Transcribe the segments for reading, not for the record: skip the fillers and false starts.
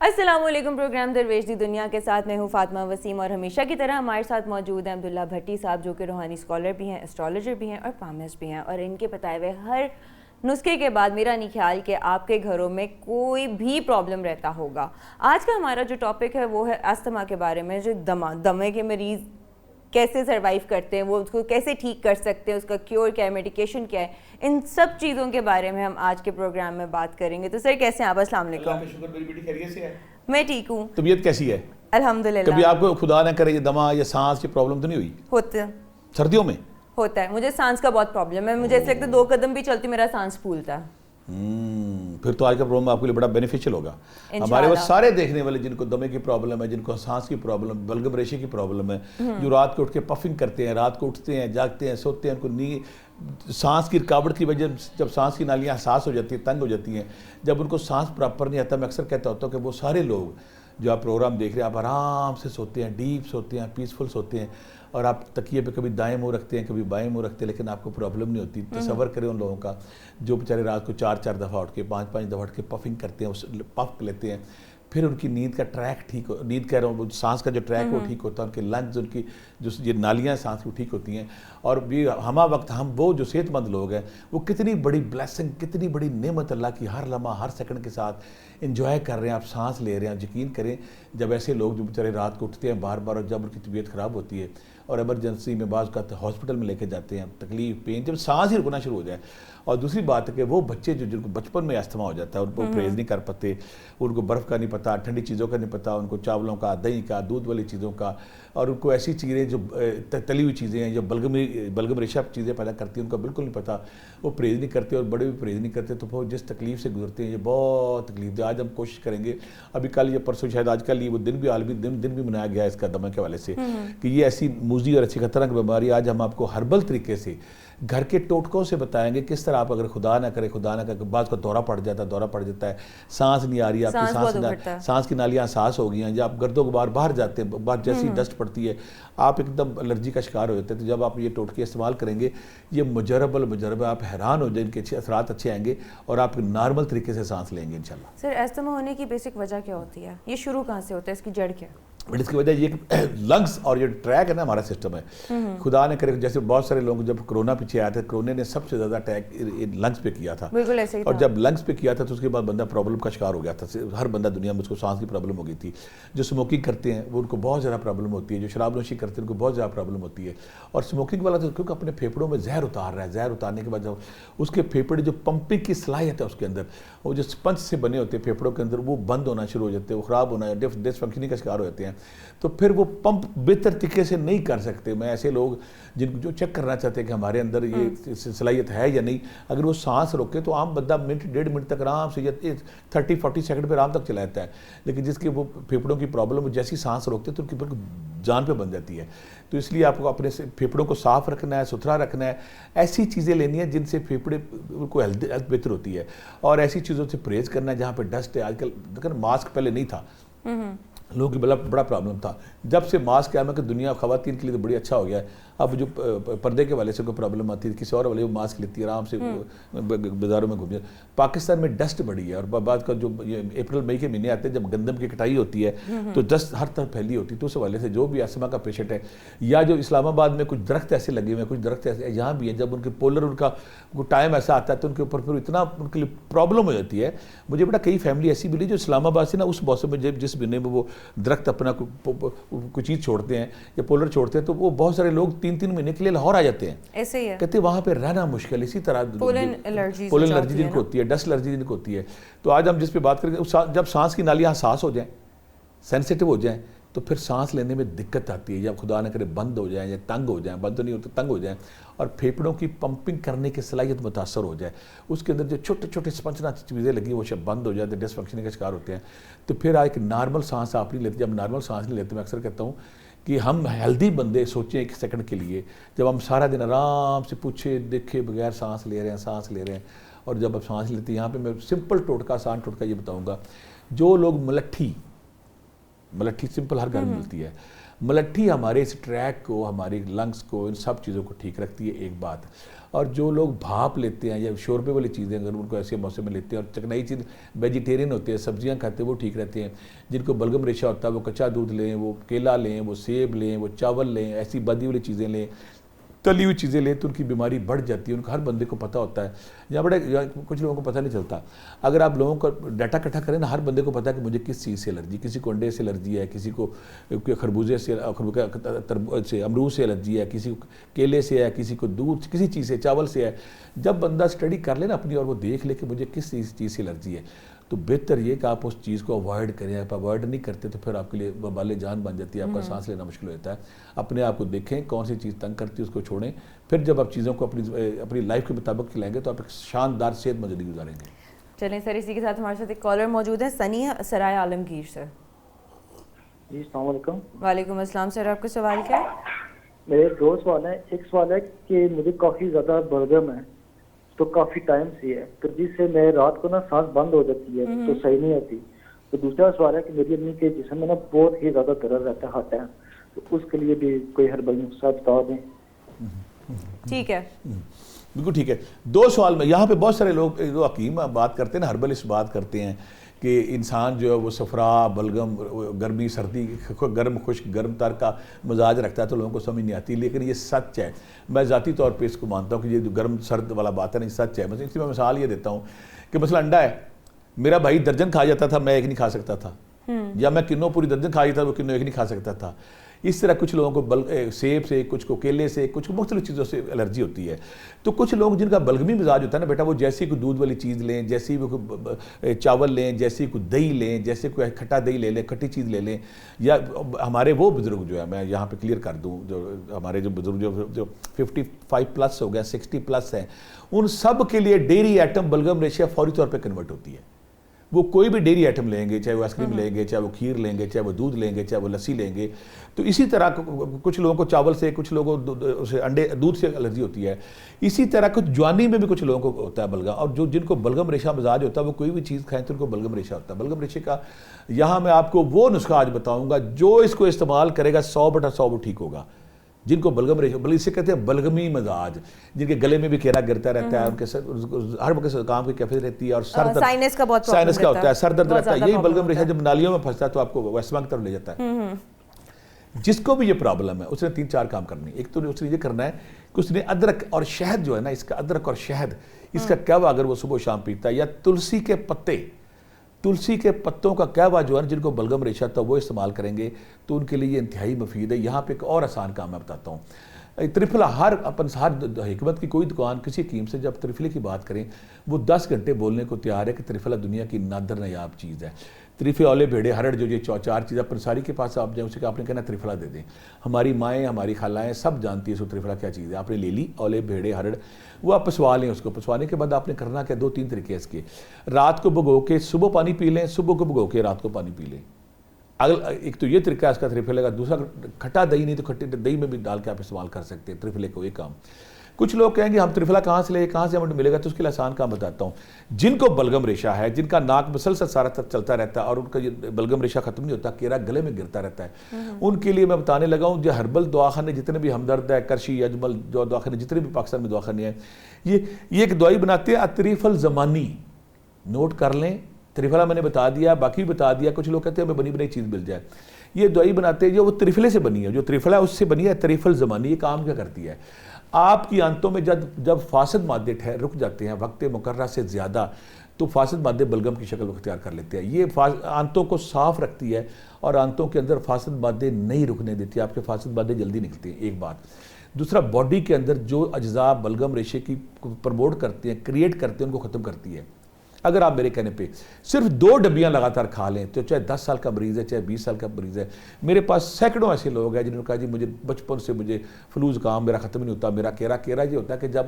السلام علیکم. پروگرام درویش دی دنیا کے ساتھ میں ہوں فاطمہ وسیم, اور ہمیشہ کی طرح ہمارے ساتھ موجود ہیں عبداللہ بھٹی صاحب, جو کہ روحانی اسکالر بھی ہیں, اسٹرالوجر بھی ہیں اور پامسٹ بھی ہیں. اور ان کے بتائے ہوئے ہر نسخے کے بعد میرا نہیں خیال کہ آپ کے گھروں میں کوئی بھی پرابلم رہتا ہوگا. آج کا ہمارا جو ٹاپک ہے وہ ہے استھما کے بارے میں. جو دمے کے مریض کیسے سروائیو کرتے ہیں, وہ اس کو کیسے ٹھیک کر سکتے ہیں, اس کا کیور کیا ہے, میڈیکیشن کیا ہے, ان سب چیزوں کے بارے میں ہم آج کے پروگرام میں بات کریں گے. تو سر کیسے ہیں آپ؟ السلام علیکم. اللہ کا شکر, میری بیٹی خیریت سے ہے. میں ٹھیک ہوں. طبیعت کیسی ہے؟ الحمدللہ. کبھی آپ کو خدا نہ کرے یہ دمہ یا سانس کی پرابلم تو نہیں ہوئی؟ ہوتا سردیوں میں ہوتا ہے. مجھے سانس کا بہت پرابلم ہے. مجھے ایسا لگتا ہے 2 قدم بھی چلتی میرا سانس پھولتا ہے. پھر تو آج کا پروگرام آپ کے لیے بڑا بینیفیشل ہوگا. ہمارے وہ سارے دیکھنے والے جن کو دمے کی پرابلم ہے, جن کو سانس کی پرابلم, بلغم ریشے کی پرابلم ہے, جو رات کو اٹھ کے پفنگ کرتے ہیں, رات کو اٹھتے ہیں, جاگتے ہیں, سوتے ہیں, ان کو نیند سانس کی رکاوٹ کی وجہ, جب سانس کی نالیاں حساس ہو جاتی ہیں, تنگ ہو جاتی ہیں, جب ان کو سانس پراپر نہیں آتا, میں اکثر کہتا ہوتا ہوں کہ وہ سارے لوگ جو آپ پروگرام دیکھ رہے ہیں, آپ آرام سے سوتے ہیں, ڈیپ سوتے ہیں, پیسفل سوتے ہیں, اور آپ تکیے پہ کبھی دائیں منہ رکھتے ہیں, کبھی بائیں منہ رکھتے ہیں, لیکن آپ کو پرابلم نہیں ہوتی. تصور کریں ان لوگوں کا جو بیچارے رات کو 4 دفعہ اٹھ کے 5 دفعہ اٹھ کے پفنگ کرتے ہیں, پف لیتے ہیں, پھر ان کی نیند کا ٹریک ٹھیک ہو, نیند کہہ رہا ہوں, سانس کا جو ٹریک وہ ٹھیک ہوتا ہے, ان کے لنگز, ان کی جو یہ نالیاں سانس کی ٹھیک ہوتی ہیں. اور یہ ہمہ وقت ہم وہ جو صحت مند لوگ ہیں, وہ کتنی بڑی بلیسنگ, کتنی بڑی نعمت اللہ کی ہر لمحہ ہر سیکنڈ کے ساتھ انجوائے کر رہے ہیں. آپ سانس لے رہے ہیں. یقین کریں جب ایسے لوگ جو بیچارے رات کو اٹھتے ہیں بار بار, اور جب ان کی طبیعت خراب ہوتی ہے اور ایمرجنسی میں بعض کا ہاسپٹل میں لے کے جاتے ہیں, تکلیف, پین, جب سانس ہی رکنا شروع ہو جائے. اور دوسری بات ہے کہ وہ بچے جن کو بچپن میں استھما ہو جاتا ہے, ان کو پرہیز نہیں کر پاتے, ان کو برف کا نہیں پتہ, ٹھنڈی چیزوں کا نہیں پتہ, ان کو چاولوں کا, دہی کا, دودھ والی چیزوں کا, اور ان کو ایسی چیزیں جو تلی ہوئی چیزیں ہیں جو بلغم ریشہ چیزیں پیدا کرتی ہیں, ان کا بالکل نہیں پتہ, وہ پرہیز نہیں کرتے, اور بڑے بھی پرہیز نہیں کرتے, تو وہ جس تکلیف سے گزرتے ہیں یہ بہت تکلیف ہے. آج ہم کوشش کریں گے, ابھی کل یا پرسوں شاید, آج کل یہ وہ دن بھی عالمی دن بھی منایا گیا ہے اس کا دمے کے حوالے سے, کہ یہ ایسی موذی اور اچھی خطرناک بیماری, آج ہم آپ کو ہربل طریقے سے گھر کے ٹوٹکوں سے بتائیں گے کس طرح آپ, اگر خدا نہ کرے بعض کا دورہ پڑ جاتا ہے, سانس نہیں آ رہی ہے, آپ کی سانس کی نالیاں حساس ہو گئی ہیں, یا آپ گرد و غبار باہر جاتے ہیں, باہر جیسی ڈسٹ پڑتی ہے آپ ایک دم الرجی کا شکار ہو جاتے ہیں. تو جب آپ یہ ٹوٹکے استعمال کریں گے, یہ مجرب ہے, آپ حیران ہو جائیں, ان کے اچھے اثرات اچھے آئیں گے, اور آپ نارمل طریقے سے سانس لیں گے انشاءاللہ. سر استھما ہونے کی بیسک وجہ کیا ہوتی ہے؟ یہ شروع کہاں سے ہوتا ہے, اس کی جڑ کیا ہے؟ بٹ اس کی وجہ یہ کہ لنگس اور یہ ٹریک ہے نا ہمارا سسٹم ہے, خدا نے کرے, جیسے بہت سارے لوگ جب کرونا پیچھے آیا تھا, کرونے نے سب سے زیادہ اٹیک لنگس پہ کیا تھا, بالکل ایسے ہی, اور جب لنگس پہ کیا تھا تو اس کے بعد بندہ پرابلم کا شکار ہو گیا تھا. ہر بندہ دنیا میں اس کو سانس کی پرابلم ہو گئی تھی. جو اسموکنگ کرتے ہیں وہ ان کو بہت زیادہ پرابلم ہوتی ہے, جو شراب نوشی کرتے ہیں ان کو بہت زیادہ پرابلم ہوتی ہے. اور اسموکنگ والا تو کیونکہ اپنے پھیپڑوں میں زہر اتار رہا ہے, زہر اتارنے کے بعد جب اس کے پھیپڑے جو پمپنگ کی صلاحیت ہے اس کے اندر, وہ جو اسپنج سے بنے ہوتے ہیں پھیپڑوں کے اندر, وہ بند ہونا شروع ہو جاتے ہیں, وہ خراب ہونا, ڈس فنکشننگ کا شکار ہو جاتے ہیں. تو پھر وہ پمپ بہتر طریقے سے نہیں کر سکتے. میں ایسے لوگ جن جو چیک کرنا چاہتے ہیں کہ ہمارے اندر یہ صلاحیت ہے یا نہیں, اگر وہ سانس روکے تو عام بندہ منٹ 1.5 منٹ تک آرام سے, 30-40 سیکنڈ پہ آرام تک چلاتا ہے. لیکن جس کے وہ پھیپڑوں کی پرابلم, وہ جیسی سانس روکتے تو ان کی بالکل جان پہ بن جاتی ہے. تو اس لیے آپ کو اپنے پھیپڑوں کو صاف رکھنا ہے, ستھرا رکھنا ہے, ایسی چیزیں لینی ہیں جن سے پھیپڑے کو ہیلتھ بہتر ہوتی ہے, اور ایسی چیزوں سے پرہیز کرنا ہے جہاں پہ ڈسٹ ہے. آج کل دیکھیں ماسک پہلے نہیں تھا, لوگوں کی بڑا پرابلم تھا. جب سے ماسک آیا, میں کہ دنیا خواتین کے لیے تو بڑی اچھا ہو گیا ہے. اب جو پردے کے والے سے کوئی پرابلم آتی ہے, کسی اور والے وہ ماسک لیتی ہے, آرام سے بازاروں میں گھوم جائے. پاکستان میں ڈسٹ بڑی ہے, اور بعد کا جو اپریل مئی کے مہینے آتے ہیں جب گندم کی کٹائی ہوتی ہے تو ڈسٹ ہر طرف پھیلی ہوتی ہے. تو اس حوالے سے جو بھی استھما کا پیشنٹ ہے, یا جو اسلام آباد میں کچھ درخت ایسے لگے ہوئے ہیں, کچھ درخت ایسے یہاں بھی ہیں, جب ان کے پولر ان کا ٹائم ایسا آتا ہے تو ان کے اوپر پھر اتنا ان کے لیے پرابلم ہو جاتی ہے. مجھے بڑا کئی فیملی ایسی ملی جو اسلام آباد سے نا اس موسم میں جس مہینے میں وہ درخت اپنا کوئی چیز چھوڑتے ہیں یا پولر چھوڑتے ہیں, تو وہ بہت سارے لوگ 3 مہینے کے لیے لاہور آ جاتے ہیں. ایسے ہی ہے, کہتے ہیں وہاں پہ رہنا مشکل. اسی طرح پولن الرجی جن کو ہوتی ہے, ڈسٹ الرجی جن کو ہوتی ہے. تو آج ہم جس پہ بات کریں گے, جب سانس کی نالیاں حساس ہو جائیں, سینسیٹیو ہو جائیں, تو پھر سانس لینے میں دقت آتی ہے. جب خدا نہ کرے بند ہو جائیں یا تنگ ہو جائیں, بند تو نہیں ہوتے, تنگ ہو جائیں, اور پھیپڑوں کی پمپنگ کرنے کی صلاحیت متاثر ہو جائے, اس کے اندر جو چھوٹے چھوٹے اسپنجنا چیزیں لگی وہ شب بند ہو جاتے, ڈس فنکشننگ کا شکار ہوتے ہیں. تو پھر ایک نارمل سانس آپ نہیں لیتے. جب نارمل سانس نہیں لیتے, میں اکثر کہتا ہوں کہ ہم ہیلدی بندے سوچیں 1 سیکنڈ کے لیے, جب ہم سارا دن آرام سے پوچھے دیکھے بغیر سانس لے رہے ہیں, اور جب آپ سانس لیتے ہیں, یہاں پہ میں سمپل ٹوٹکا, آسان ٹوٹکا یہ بتاؤں گا. جو لوگ ملٹھی سمپل ہر گھر میں ملتی ہے, ملٹھی ہمارے اس ٹریک کو, ہماری لنگس کو, ان سب چیزوں کو ٹھیک رکھتی ہے, ایک بات. اور جو لوگ بھاپ لیتے ہیں یا شوربے والی چیزیں اگر ان کو ایسے موسم میں لیتے ہیں, اور چکنائی چیز ویجیٹیرین ہوتے ہیں, سبزیاں کھاتے ہیں, وہ ٹھیک رہتے ہیں. جن کو بلغم ریشہ ہوتا ہے وہ کچا دودھ لیں, وہ کیلا لیں, وہ سیب لیں, وہ چاول لیں, ایسی بدی والی چیزیں لیں, تلی ہوئی چیزیں لیں, تو ان کی بیماری بڑھ جاتی ہے. ان کو ہر بندے کو پتہ ہوتا ہے, یا کچھ لوگوں کو پتہ نہیں چلتا. اگر آپ لوگوں کا ڈیٹا اکٹھا کریں نا, ہر بندے کو پتہ ہے کہ مجھے کس چیز سے الرجی, کسی کو انڈے سے الرجی ہے, کسی کو خربوزے سے, امرود سے الرجی ہے, کسی کو کیلے سے ہے, کسی کو دودھ کسی چیز سے, چاول سے ہے. جب بندہ اسٹڈی کر لے نا اپنی اور وہ دیکھ لے کہ مجھے کس چیز سے الرجی ہے, تو بہتر یہ کہ آپ اس چیز کو اوائڈ کریں. آپ اوائڈ نہیں کرتے تو پھر آپ کے لیے وبال جان بن جاتی ہے, آپ کا سانس لینا مشکل ہو جاتا ہے. اپنے آپ کو دیکھیں کون سی چیز تنگ کرتی ہے, اس کو چھوڑیں. پھر جب آپ چیزوں کو اپنی لائف کے مطابق کھلائیں گے تو آپ ایک شاندار صحت مند زندگی گزاریں گے. چلیں سر, اسی کے ساتھ ہمارے ساتھ ایک کالر موجود ہے, سنی سرائے عالمگیر سے. جی السلام علیکم. وعلیکم السلام سر, آپ کا سوال کیا ہے؟ میرے دو سوال ہیں. ایک سوال ہے کہ مجھے کافی زیادہ بلغم ہے تو کافی ٹائم سے ہے, تو جس سے میں رات کو نا سانس بند ہو جاتی ہے تو صحیح نہیں ہوتی. تو دوسرا سوال ہے کہ میری امی کے جسم میں نا بہت ہی زیادہ درد رہتا ہے ہر ٹائم, تو اس کے لیے بھی کوئی ہربل نسخہ بتا دیں. ٹھیک ہے, بالکل ٹھیک ہے. دو سوال میں یہاں پہ بہت سارے لوگ جو حکیم بات کرتے ہیں نا, ہربل اس بات کرتے ہیں کہ انسان جو ہے وہ صفرا, بلغم, گرمی, سردی, گرم خشک, گرم تر کا مزاج رکھتا ہے, تو لوگوں کو سمجھ نہیں آتی. لیکن یہ سچ ہے, میں ذاتی طور پہ اس کو مانتا ہوں کہ یہ جو گرم سرد والا بات ہے نا, یہ سچ ہے. مثلا اس میں مثال یہ دیتا ہوں کہ مثلا انڈا ہے, میرا بھائی درجن کھا جاتا تھا, میں ایک نہیں کھا سکتا تھا, یا میں کنوں پوری درجن کھا جاتا تھا, وہ کنوں ایک نہیں کھا سکتا تھا. اس طرح کچھ لوگوں کو سیب سے, کچھ کو کیلے سے, کچھ کو مختلف چیزوں سے الرجی ہوتی ہے. تو کچھ لوگ جن کا بلغمی مزاج ہوتا ہے نا بیٹا, وہ جیسی کوئی دودھ والی چیز لیں, جیسی کوئی چاول لیں, جیسی کوئی دہی لیں, جیسے کوئی کھٹا دہی لے لیں, کھٹی چیز لے لیں. یا ہمارے وہ بزرگ جو ہے, میں یہاں پہ کلیئر کر دوں, جو ہمارے جو بزرگ جو 55 پلس ہو گیا, 60 پلس ہیں, ان سب کے لیے ڈیری ایٹم بلغم ریشہ فوری طور پہ کنورٹ ہوتی ہے. وہ کوئی بھی ڈیری آئٹم لیں گے, چاہے وہ آئس کریم لیں گے, چاہے وہ کھیر لیں گے, چاہے وہ دودھ لیں گے, چاہے وہ لسی لیں گے. تو اسی طرح کچھ لوگوں کو چاول سے, کچھ لوگوں کو انڈے دودھ سے الرجی ہوتی ہے. اسی طرح کچھ جوانی میں بھی کچھ لوگوں کو ہوتا ہے بلغم, اور جن کو بلغم ریشہ مزاج ہوتا ہے وہ کوئی بھی چیز کھائیں تو ان کو بلغم ریشہ ہوتا ہے. بلغم ریشے کا یہاں میں آپ کو وہ نسخہ آج بتاؤں گا, جو اس کو استعمال کرے گا 100/100 وہ ٹھیک ہوگا. جن کو بلغم ریشہ, بلکہ اسے کہتے ہیں بلغمی مزاج, جن کے گلے میں بھی کیرا گرتا رہتا ہے, ان کے ہر وقت کام کی کیفیت رہتی ہے, اور سر درد, سائنس کا بہت سائنس کا ہوتا ہے, سر درد رہتا ہے. یہی بلغم ریشہ جب نالیوں میں پھنستا ہے تو آپ کو ویسما کی طرف لے جاتا ہے. جس کو بھی یہ پرابلم ہے اس نے 3-4 کام کرنی. ایک تو اس نے یہ کرنا ہے کہ اس نے ادرک اور شہد جو ہے نا, اس کا ادرک اور شہد, اس کا قہوہ اگر وہ صبح و شام پیتا ہے, یا تلسی کے پتے, تلسی کے پتوں کا قہوہ جو ہے جن کو بلغم ریشہ تھا وہ استعمال کریں گے تو ان کے لیے یہ انتہائی مفید ہے. یہاں پہ ایک اور آسان کام میں بتاتا ہوں. ترفلا, ہر حکمت کی کوئی دکان کسی حکیم سے جب ترفلے کی بات کریں وہ 10 گھنٹے بولنے کو تیار ہے کہ ترفلا دنیا کی نادر نیاب چیز ہے. ترفے اولے بھیڑے ہرڑ جو یہ 4 چیزیں پنساری کے پاس آپ جائیں, اسے کہ آپ نے کہنا ترفلا دے دیں. ہماری مائیں, ہماری خالائیں سب جانتی ہیں اس کو ترفلا کیا چیز ہے. آپ نے لے لی اولے بھیڑے ہرڑ, وہ آپ پسوا لیں. اس کو پسوانے کے بعد آپ نے کرنا کیا, 2-3 طریقے اس کے. رات کو بھگو کے صبح پانی پی لیں, صبح کو بھگو کے رات کو پانی پی لیں. ایک تو یہ طریقہ ہے اس کا ترفلے کا. دوسرا, کھٹا دہی نہیں تو کھٹی دہی میں بھی ڈال کے آپ استعمال کر سکتے ہیں ترفلے کو. یہ کام کچھ لوگ کہیں گے ہم ترفلا کہاں سے لے, کہاں سے ہمیں ملے گا, تو اس کے لیے آسان کام بتاتا ہوں. جن کو بلغم ریشہ ہے, جن کا ناک مسلسل سارا تک چلتا رہتا ہے اور ان کا یہ بلغم ریشہ ختم نہیں ہوتا, کیرا گلے میں گرتا رہتا ہے, ان کے لیے میں بتانے لگا ہوں جو ہربل دواخانے جتنے بھی ہمدرد ہے, کرشی, اجمل جو دواخانے جتنے بھی پاکستان میں دواخانے ہیں, یہ ایک دوائی بناتے ہیں اطریف الزمانی. نوٹ کر لیں, ترفلا میں نے بتا دیا, باقی بھی بتا دیا. کچھ لوگ کہتے ہیں ہمیں بنی بنائی چیز مل جائے. یہ دوائی بناتے ہیں جو وہ ترفلے سے بنی ہے, جو ترفلا اس سے بنی ہے اطریف الزمانی. یہ کام کیا کرتی ہے, آپ کی آنتوں میں جب فاسد مادے رک جاتے ہیں وقت مقررہ سے زیادہ, تو فاسد مادے بلغم کی شکل اختیار کر لیتے ہیں. یہ آنتوں کو صاف رکھتی ہے اور آنتوں کے اندر فاسد مادے نہیں رکنے دیتی. آپ کے فاسد مادے جلدی نکلتے ہیں, ایک بات. دوسرا, باڈی کے اندر جو اجزاء بلغم ریشے کی پروموٹ کرتے ہیں, کریٹ کرتے ہیں, ان کو ختم کرتی ہے. اگر آپ میرے کہنے پہ صرف 2 ڈبیاں لگاتار کھا لیں, تو چاہے 10 سال کا مریض ہے, چاہے 20 سال کا مریض ہے. میرے پاس سینکڑوں ایسے لوگ ہیں جنہوں نے کہا جی مجھے بچپن سے مجھے فلو زکام میرا ختم نہیں ہوتا. میرا کیرا یہ ہوتا ہے کہ جب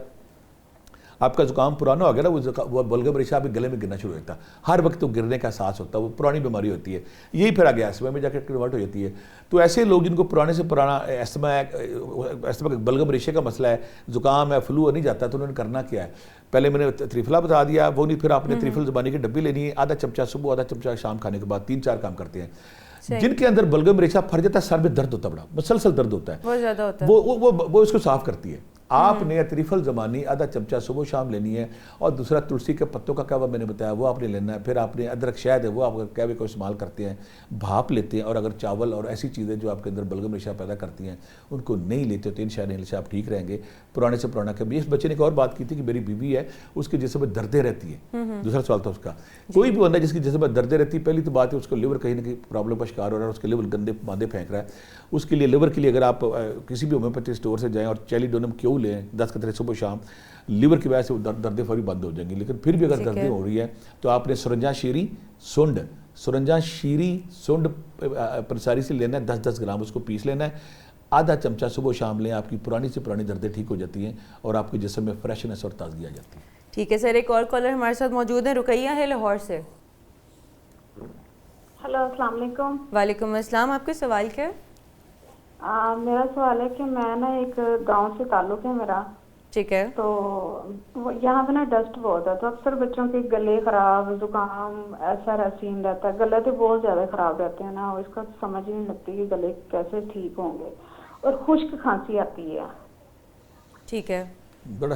آپ کا زکام پرانا ہو گیا نا, وہ بلغم ریشہ آپ کے گلے میں گرنا شروع ہوتا ہے. ہر وقت وہ گرنے کا احساس ہوتا ہے, وہ پرانی بیماری ہوتی ہے. یہی پھر آگے ایسما میں جا کے کنورٹ ہو جاتی ہے. تو ایسے لوگ جن کو پرانے سے پرانا ایسما بلغم ریشے کا مسئلہ ہے, زکام ہے, فلو نہیں جاتا, تو انہوں نے کرنا کیا ہے, پہلے میں نے ترفلا بتا دیا, وہ نہیں, پھر آپ نے ترفل زبانی کی ڈبی لینی ہے, آدھا چمچہ صبح, آدھا چمچہ شام کھانے کے بعد. 3-4 کام کرتے ہیں. جن کے اندر بلغم ریشہ پھر جاتا ہے سر میں درد ہوتا ہے, بڑا مسلسل درد ہوتا ہے, بہت زیادہ ہوتا ہے, وہ اس کو صاف کرتی ہے. آپ نے عطریف الزمانی آدھا چمچہ صبح شام لینی ہے, اور دوسرا تلسی کے پتوں کا قہوہ میں نے بتایا وہ آپ نے لینا ہے. پھر آپ نے ادرک شہد ہے وہ آپ قہوے کو استعمال کرتے ہیں, بھاپ لیتے ہیں, اور اگر چاول اور ایسی چیزیں جو آپ کے اندر بلغم ریشہ پیدا کرتی ہیں ان کو نہیں لیتے تو انشاءاللہ آپ ٹھیک رہیں گے. پرانے سے پرانا کہ اس بچے نے ایک اور بات کی تھی کہ میری بیوی ہے اس کے جسم میں دردیں رہتی ہیں, دوسرا سوال تھا اس کا. کوئی بھی بندہ جس کی جسم میں دردیں رہتی ہے, پہلی تو بات ہے اس کو لیور کہیں نہ کہیں پرابلم کا شکار ہو رہا ہے, اس کے لیور گندے مادے پھینک رہا ہے. اس کے لیے لیور کے لیے اگر آپ کسی بھی ہومیوپیتھی اسٹور سے جائیں اور چیلیڈونم کیوں لیں 10 قطرے صبح شام, لیور کی وجہ سے دردیں فوری بند ہو جائیں گی. لیکن پھر بھی اگر دردیں ہو رہی ہے تو آپ نے سرنجا شیری سونڈ پنساری سے لینا ہے, 10-10 گرام اس کو پیس لینا ہے, آدھا چمچہ صبح شام لیں, آپ کی پرانی سے پرانی دردیں ٹھیک ہو جاتی ہیں اور آپ کے جسم میں فریشنس اور تازگی آ جاتی ہے. ٹھیک ہے سر, ایک اور کالر ہمارے ساتھ موجود ہیں, رقیہ ہے لاہور سے. ہلو السلام علیکم. وعلیکم السلام, آپ کے سوال کیا ہے؟ میرا سوال ہے کہ میں نا ایک گاؤں سے تعلق ہے میرا, ٹھیک ہے, تو یہاں پہ نا ڈسٹ بہت ہے, تو اکثر بچوں کے گلے خراب, زکام, ایسا رسین رہتا ہے, گلے تو بہت زیادہ خراب رہتے ہیں نا, اور اس کا سمجھ ہی نہیں لگتی کہ گلے کیسے ٹھیک ہوں گے, اور خشک کھانسی آتی ہے. ٹھیک ہے, بڑا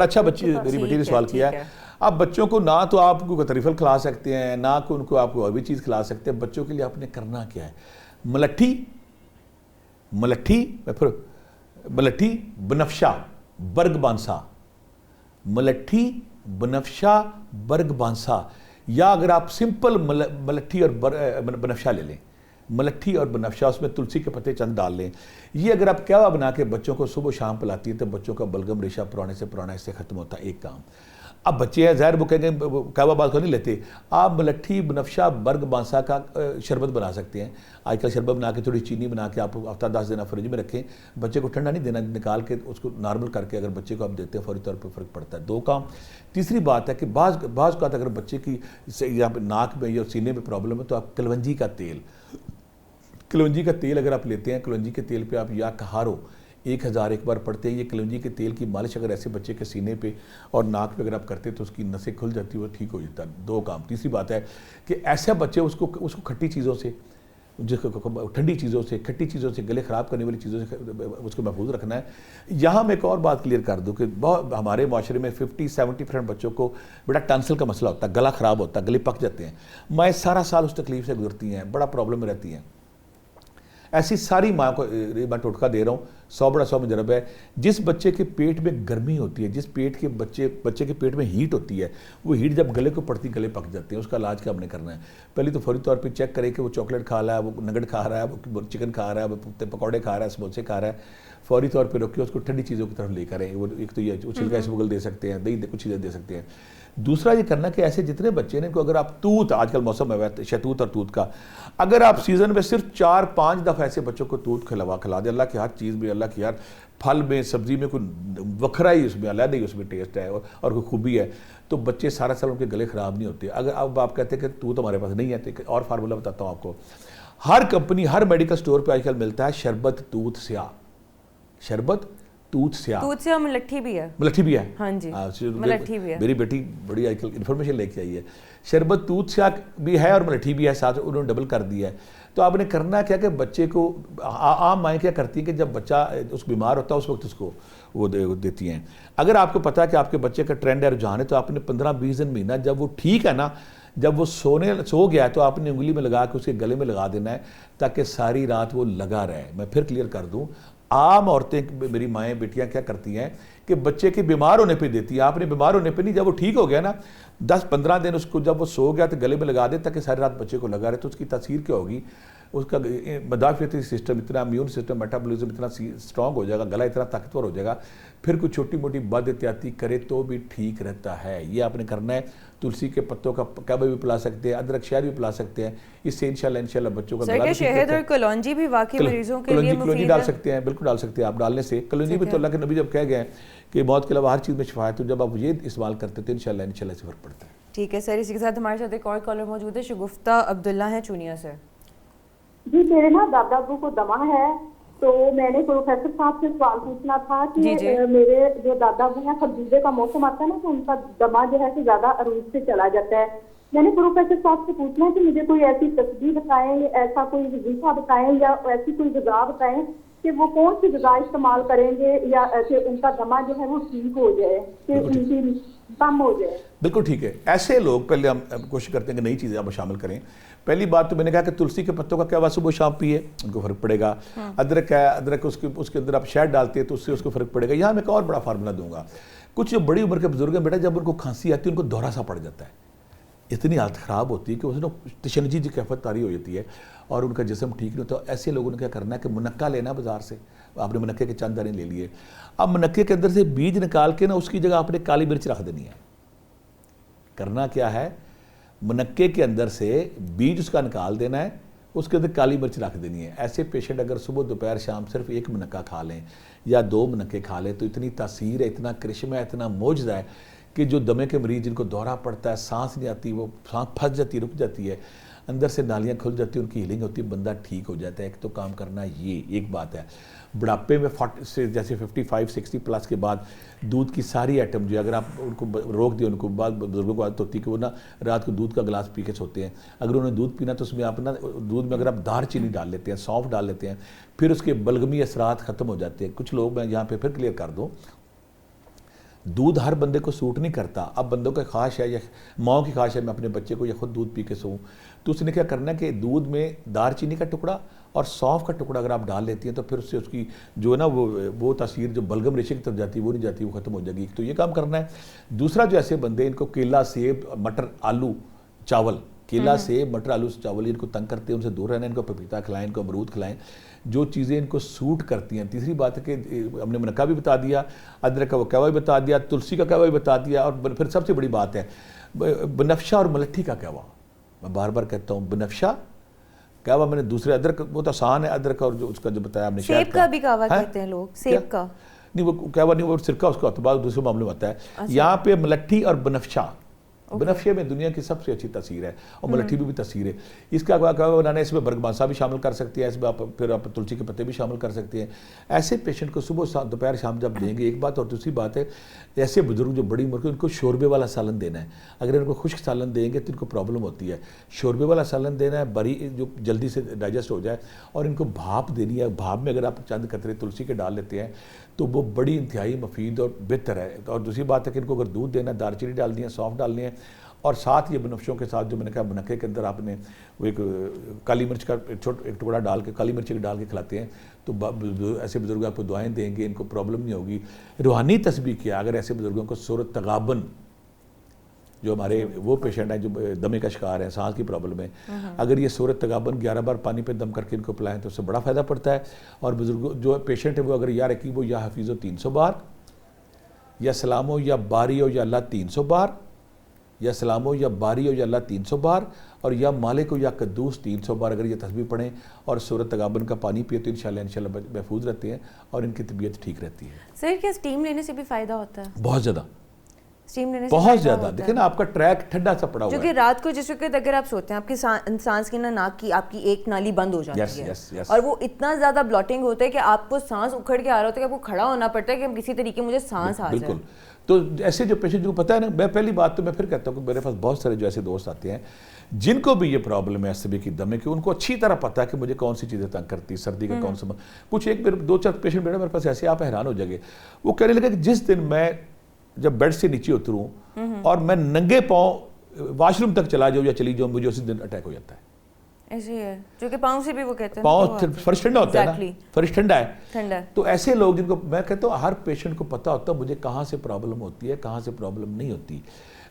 اچھا بچی میری بیٹی نے سوال کیا ہے. اب بچوں کو نہ تو آپ کو تریفل کھلا سکتے ہیں, نہ ان کو آپ کو اور بھی چیز کھلا سکتے ہیں. بچوں کے لیے آپ نے کرنا کیا ہے, ملٹھی بنفشہ برگ بانسا, ملٹھی بنفشہ برگ بانسا, یا اگر آپ سمپل ملٹھی اور بنفشہ لے لیں, ملٹھی اور بنفشہ, اس میں تلسی کے پتے چند ڈال لیں. یہ اگر آپ قہوہ بنا کے بچوں کو صبح شام پلاتی ہیں تو بچوں کا بلغم ریشہ پرانے سے پرانا اس سے ختم ہوتا ہے. ایک کام. اب بچے ہیں ظاہر وہ کہیں گے قہوہ بات کو نہیں لیتے, آپ ملٹھی بنفشہ برگ بانسا کا شربت بنا سکتے ہیں. آج کل شربت بنا کے تھوڑی چینی بنا کے آپ ہفتہ 10 دن فریج میں رکھیں, بچے کو ٹھنڈا نہیں دینا, نکال کے اس کو نارمل کر کے اگر بچے کو آپ دیتے ہیں فوری طور پر فرق پڑتا ہے. 2 کام. تیسری بات ہے کہ بعض اوقات اگر بچے کی یہاں پہ ناک میں یا سینے میں پرابلم ہے تو آپ کلونجی کا تیل اگر آپ لیتے ہیں, کلونجی کے تیل پہ آپ یا کہارو 1000 ایک بار پڑھتے ہیں. یہ کلونجی کے تیل کی مالش اگر ایسے بچے کے سینے پہ اور ناک پہ اگر آپ کرتے ہیں تو اس کی نسیں کھل جاتی ہے, وہ ٹھیک ہو جاتا ہے. 2 کام. تیسری بات ہے کہ ایسے بچے اس کو کھٹی چیزوں سے, ٹھنڈی چیزوں سے, کھٹی چیزوں سے, گلے خراب کرنے والی چیزوں سے اس کو محفوظ رکھنا ہے. یہاں میں ایک اور بات کلیئر کر دوں کہ ہمارے معاشرے میں 50-70% بچوں کو بڑا ٹانسل کا مسئلہ ہوتا ہے, گلا خراب ہوتا ہے, گلے پک جاتے ہیں. مائیں سارا سال اس تکلیف سے گزرتی ہیں, بڑا پرابلم میں رہتی ہیں. ایسی ساری ماں کو میں ٹوٹکا دے رہا ہوں, 100 بڑا 100 مجرب ہے. جس بچے کے پیٹ میں گرمی ہوتی ہے, جس بچے کے پیٹ میں ہیٹ ہوتی ہے, وہ ہیٹ جب گلے کو پڑتی گلے پک جاتے ہیں. اس کا علاج کیا ہم نے کرنا ہے, پہلے تو فوری طور پہ چیک کریں کہ وہ چاکلیٹ کھا رہا ہے, وہ نگڑ کھا رہا ہے, وہ چکن کھا رہا ہے, وہ پکوڑے کھا رہا ہے, سموسے کھا رہا ہے. فوری طور پہ روکے, اس کو ٹھنڈی چیزوں کی طرف لے کریں. وہ ایک تو یہ چھلکا اسموگل دے سکتے ہیں, دہی کچھ چیزیں دے سکتے ہیں. دوسرا یہ کرنا کہ ایسے جتنے بچے ہیں ان کو اگر آپ توت, آج کل موسم ہے شہتوت اور توت کا, اگر آپ سیزن میں صرف 4-5 دفعہ ایسے بچوں کو توت کھلا دیں, اللہ کی ہر چیز میں, اللہ کی ہر پھل میں, سبزی میں کوئی وکھرا ہی اس میں علیحدہ ہی اس میں ٹیسٹ ہے اور کوئی خوبی ہے, تو بچے سارا سال ان کے گلے خراب نہیں ہوتے. اگر اب آپ کہتے ہیں کہ توت ہمارے پاس نہیں ہے, تو اور فارمولہ بتاتا ہوں آپ کو. ہر کمپنی, ہر میڈیکل سٹور پہ آج کل ملتا ہے شربت توت سیاہ, شربت توت سیاہ ملٹھی بھی ہے. ملٹھی بھی ہے, ہاں جی, ملٹھی بھی ہے. میری بیٹی بڑی آج کل انفارمیشن لے کے آئی ہے. شربت توت سیاہ بھی ہے اور ملٹھی بھی ہے ساتھ, انہوں نے ڈبل کر دیا ہے. تو آپ نے کرنا کیا کہ بچے کو, عام مائیں کیا کرتی ہیں کہ جب بچہ اس بیمار ہوتا ہے اس وقت اس کو وہ دیتی ہیں. اگر آپ کو پتا ہے کہ آپ کے بچے کا ٹرینڈ ہے, رجحان ہے, تو آپ نے 15-20 دن مہینہ جب وہ ٹھیک ہے نا, جب وہ سو گیا ہے تو آپ نے انگلی میں لگا کے اس کے گلے میں لگا دینا ہے تاکہ ساری رات وہ لگا رہے. میں پھر کلیئر کر دوں, عام عورتیں, میری مائیں بیٹیاں کیا کرتی ہیں کہ بچے کے بیمار ہونے پہ دیتی ہیں. آپ نے بیمار ہونے پہ نہیں, جب وہ ٹھیک ہو گیا نا 10-15 دن اس کو جب وہ سو گیا تو گلے میں لگا دے تاکہ ساری رات بچے کو لگا رہے. تو اس کی تاثیر کیا ہوگی, اس کا مدافعتی سسٹم اتنا, امیون سسٹم, میٹابولزم اتنا سٹرونگ ہو جائے گا, گلا اتنا طاقتور ہو جائے گا, پھر کوئی چھوٹی موٹی بد احتیاطی کرے تو بھی ٹھیک رہتا ہے. یہ آپ نے کرنا ہے. تلسی کے پتوں کا قہوہ بھی پلا سکتے ہیں, ادرک شہد بھی پلا سکتے ہیں. اس سے انشاءاللہ بچوں کا گلا بھی ٹھیک رہتا ہے. شہد اور کلونجی بھی واقعی مریضوں کے لیے مفید ہے. ڈال سکتے ہیں, بالکل ڈال سکتے ہیں آپ. ڈالنے سے کلونجی بھی تو اللہ کے نبی جب کہہ گئے ہیں کہ موت کے علاوہ ہر چیز میں شفا ہے, تو جب آپ یہ استعمال کرتے ہیں تو انشاءاللہ سے فرق پڑتا ہے. ٹھیک ہے سر, اسی کے ساتھ ہمارے ساتھ ایک اور کالر موجود ہے, شگفتہ عبداللہ ہیں چونیا سے. جی میرے نا دادا ابو کو دمہ ہے, تو میں نے پروفیسر صاحب سے سوال پوچھنا تھا کہ میرے جو دادا ابو ہیں, خربوزے کا موسم آتا ہے نا, تو ان کا دمہ جو ہے کہ زیادہ عروج سے چلا جاتا ہے, میں نے پروفیسر صاحب سے پوچھنا ہے کہ مجھے کوئی ایسی تصویر بتائیں, ایسا کوئی وظیفہ بتائیں یا ایسی کوئی غذا بتائیں کہ وہ کون سی غذا استعمال کریں گے یا کہ ان کا دمہ جو ہے وہ ٹھیک ہو جائے, کہ ان کی کم ہو جائے. بالکل ٹھیک ہے. ایسے لوگ پہلے ہم کوشش کرتے ہیں کہ نئی چیزیں آپ شامل کریں. پہلی بات تو میں نے کہا کہ تلسی کے پتوں کا کیا ہوا, صبح شام پیے, ان کو فرق پڑے گا. ادرک ہے, ادرک اس کے اندر آپ شہد ڈالتے ہیں تو اس سے اس کو فرق پڑے گا. یہاں میں ایک اور بڑا فارمولہ دوں گا. کچھ جو بڑی عمر کے بزرگ ہیں بیٹا, جب ان کو کھانسی آتی ہے ان کو دورہ سا پڑ جاتا ہے, اتنی حالت خراب ہوتی ہے کہ اس نے تشنجی کی کیفیت طاری ہو جاتی ہے اور ان کا جسم ٹھیک نہیں ہوتا. ایسے لوگوں نے کیا کرنا ہے کہ منقع لینا بازار سے. آپ نے منقے کے چند دانے لے لیے, اب منقے کے اندر سے بیج نکال کے نا اس کی جگہ آپ نے کالی مرچ رکھ دینی ہے. کرنا کیا ہے, منقے کے اندر سے بیج اس کا نکال دینا ہے, اس کے اندر کالی مرچ رکھ دینی ہے. ایسے پیشنٹ اگر صبح دوپہر شام صرف ایک منقع کھا لیں یا 2 منقے کھا لیں تو اتنی تاثیر ہے, اتنا کرشمہ ہے, اتنا معجزہ ہے کہ جو دمے کے مریض جن کو دورہ پڑتا ہے, سانس نہیں آتی, وہ سانس پھنس جاتی, رک جاتی ہے, اندر سے نالیاں کھل جاتی ہیں, ان کی ہیلنگ ہوتی ہے, بندہ ٹھیک ہو جاتا ہے. ایک تو کام کرنا یہ ایک بات ہے. بڑھاپے میں 40 سے جیسے 55-60 پلس کے بعد دودھ کی ساری آئٹم جو ہے اگر آپ ان کو روک دیں, ان کو بعد بزرگوں کو عادت ہوتی ہے کہ وہ نا رات کو دودھ کا گلاس پی کے سوتے ہیں. اگر انہوں نے دودھ پینا تو اس میں آپ نا دودھ میں اگر آپ دار چینی ڈال لیتے ہیں, سونف ڈال لیتے ہیں, پھر اس کے بلغمی اثرات ختم ہو جاتے ہیں. کچھ لوگ, میں یہاں پہ پھر کلیئر کر دوں, دودھ ہر بندے کو سوٹ نہیں کرتا. اب بندوں کا خواہش ہے یا ماں کی خواہش ہے میں اپنے بچے کو یا خود دودھ پی کے سوؤں, تو اس نے کیا کرنا ہے کہ دودھ میں دار چینی کا ٹکڑا اور سونف کا ٹکڑا اگر آپ ڈال لیتی ہیں تو پھر اس سے اس کی جو ہے نا وہ تاثیر جو بلغم ریشے کی طرف جاتی ہے وہ نہیں جاتی, وہ ختم ہو جائے گی. تو یہ کام کرنا ہے. دوسرا جو ایسے بندے ان کو کیلا, سیب, مٹر, آلو, چاول, کیلا, سیب, مٹر, آلو, چاول, ان کو تنگ کرتے ہیں, ان سے دور رہنا ہے. ان کو پپیتا کھلائیں, ان کو امرود کھلائیں, جو چیزیں ان کو سوٹ کرتی ہیں. تیسری بات ہے کہ ہم نے منقع بھی بتا دیا, ادرک کا وہ قہوہ بھی بتا دیا, تلسی کا قہوہ بھی بتا دیا, اور پھر سب سے بڑی بات ہے بنفشہ اور ملٹھی کا قہوہ. میں بار بار کہتا ہوں بنفشہ قہوہ, میں نے دوسرے ادرک بہت آسان ہے, ادرک اور جو اس کا جو بتایا آپ نے سیب کا بھی قہوہ کہتے ہیں لوگ, سیب کا نہیں, وہ قہوہ نہیں, وہ سرکہ اس کا ہوتا ہے, بعض دوسرے معاملے میں ہوتا ہے. یہاں پہ ملٹھی اور بنفشہ, بنفشے میں دنیا کی سب سے اچھی تاثیر ہے اور ملٹھی بھی تاثیر ہے. اس کا قہوہ بنانے اس میں برگماسا بھی شامل کر سکتے ہیں, اس میں پھر آپ تلسی کے پتے بھی شامل کر سکتے ہیں. ایسے پیشنٹ کو صبح دوپہر شام جب دیں گے, ایک بات. اور دوسری بات ہے ایسے بزرگ جو بڑی عمر کے, ان کو شوربے والا سالن دینا ہے. اگر ان کو خشک سالن دیں گے تو ان کو پرابلم ہوتی ہے. شوربے والا سالن دینا ہے, بری جو جلدی سے ڈائجسٹ ہو جائے, اور ان کو بھاپ دینی ہے. بھاپ میں اگر آپ چند قطرے تلسی کے ڈال لیتے ہیں تو وہ بڑی انتہائی مفید اور بہتر ہے. اور دوسری بات ہے کہ ان کو اگر دودھ دینا ہے, دار چینی ڈالنی ہے, سونف ڈالنی ہے, اور ساتھ یہ بنفشوں کے ساتھ جو میں نے کہا منقے کے اندر آپ نے وہ ایک کالی مرچ کا ایک ٹکڑا ڈال کے, کالی مرچ ڈال کے کھلاتے ہیں, تو ایسے بزرگ آپ کو دعائیں دیں گے, ان کو پرابلم نہیں ہوگی. روحانی تسبیح کیا, اگر ایسے بزرگوں کو سورۃ تغابن, جو ہمارے وہ پیشنٹ ہیں جو دمے کا شکار ہیں, سانس کی پرابلم ہے, اگر یہ سورۃ تغابن 11 بار پانی پہ دم کر کے ان کو پلائیں تو اس سے بڑا فائدہ پڑتا ہے. اور بزرگوں جو پیشنٹ ہے وہ اگر یا رقیب ہو یا حفیظ ہو 300 بار, یا سلام ہو یا باری ہو یا اللہ 300 بار, یا سلام ہو یا باری ہو یا اللہ 300 بار, اور یا مالک ہو یا قدوس 300 بار اگر یہ تسبیح پڑھیں اور سورۃ تغابن کا پانی پیے تو انشاءاللہ محفوظ رہتے ہیں اور ان کی طبیعت ٹھیک رہتی ہے. سر کیا اسٹیم لینے سے بھی فائدہ ہوتا ہے؟ بہت زیادہ, اسٹیم لینے سے بہت زیادہ. دیکھیں نا آپ کا ٹریک ٹھنڈا سا پڑا ہوا ہے, جو کہ رات کو جس وقت اگر آپ سوتے ہیں آپ کی سانس کی ناک کی آپ کی ایک نالی بند ہو جاتی ہے, اور وہ اتنا زیادہ بلاٹنگ ہوتا ہے کہ آپ کو سانس اکھڑ کے آ رہا ہوتا ہے کہ آپ کو کھڑا ہونا پڑتا ہے کہ کسی طریقے مجھے سانس آ جائے. بالکل. تو ایسے جو پیشنٹ جن کو پتہ ہے نا, میں پہلی بات تو میں پھر کہتا ہوں کہ میرے پاس بہت سارے جو ایسے دوست آتے ہیں جن کو بھی یہ پرابلم ہے ایسے بھی کی دمے کی, ان کو اچھی طرح پتہ ہے کہ مجھے کون سی چیزیں تنگ کرتی, سردی کا کون سا. کچھ ایک 2-4 پیشنٹ بیٹھے میرے پاس ایسے, آپ حیران ہو جائیں گے. وہ کہنے لگے کہ جس دن میں جب بیڈ سے نیچے اتروں اور میں ننگے پاؤں واش روم تک چلا جاؤں یا چلی جاؤں, مجھے اسی دن اٹیک ہو جاتا ہے. ایسے ہے, جو کہ پاؤں سے بھی وہ کہتے ہیں پاؤں فرش ٹھنڈا ہوتا ہے نا, فرش ٹھنڈا ہے. تو ایسے لوگ جن کو میں کہتا ہوں ہر پیشنٹ کو پتہ ہوتا ہے مجھے کہاں سے پرابلم ہوتی ہے, کہاں سے پرابلم نہیں ہوتی.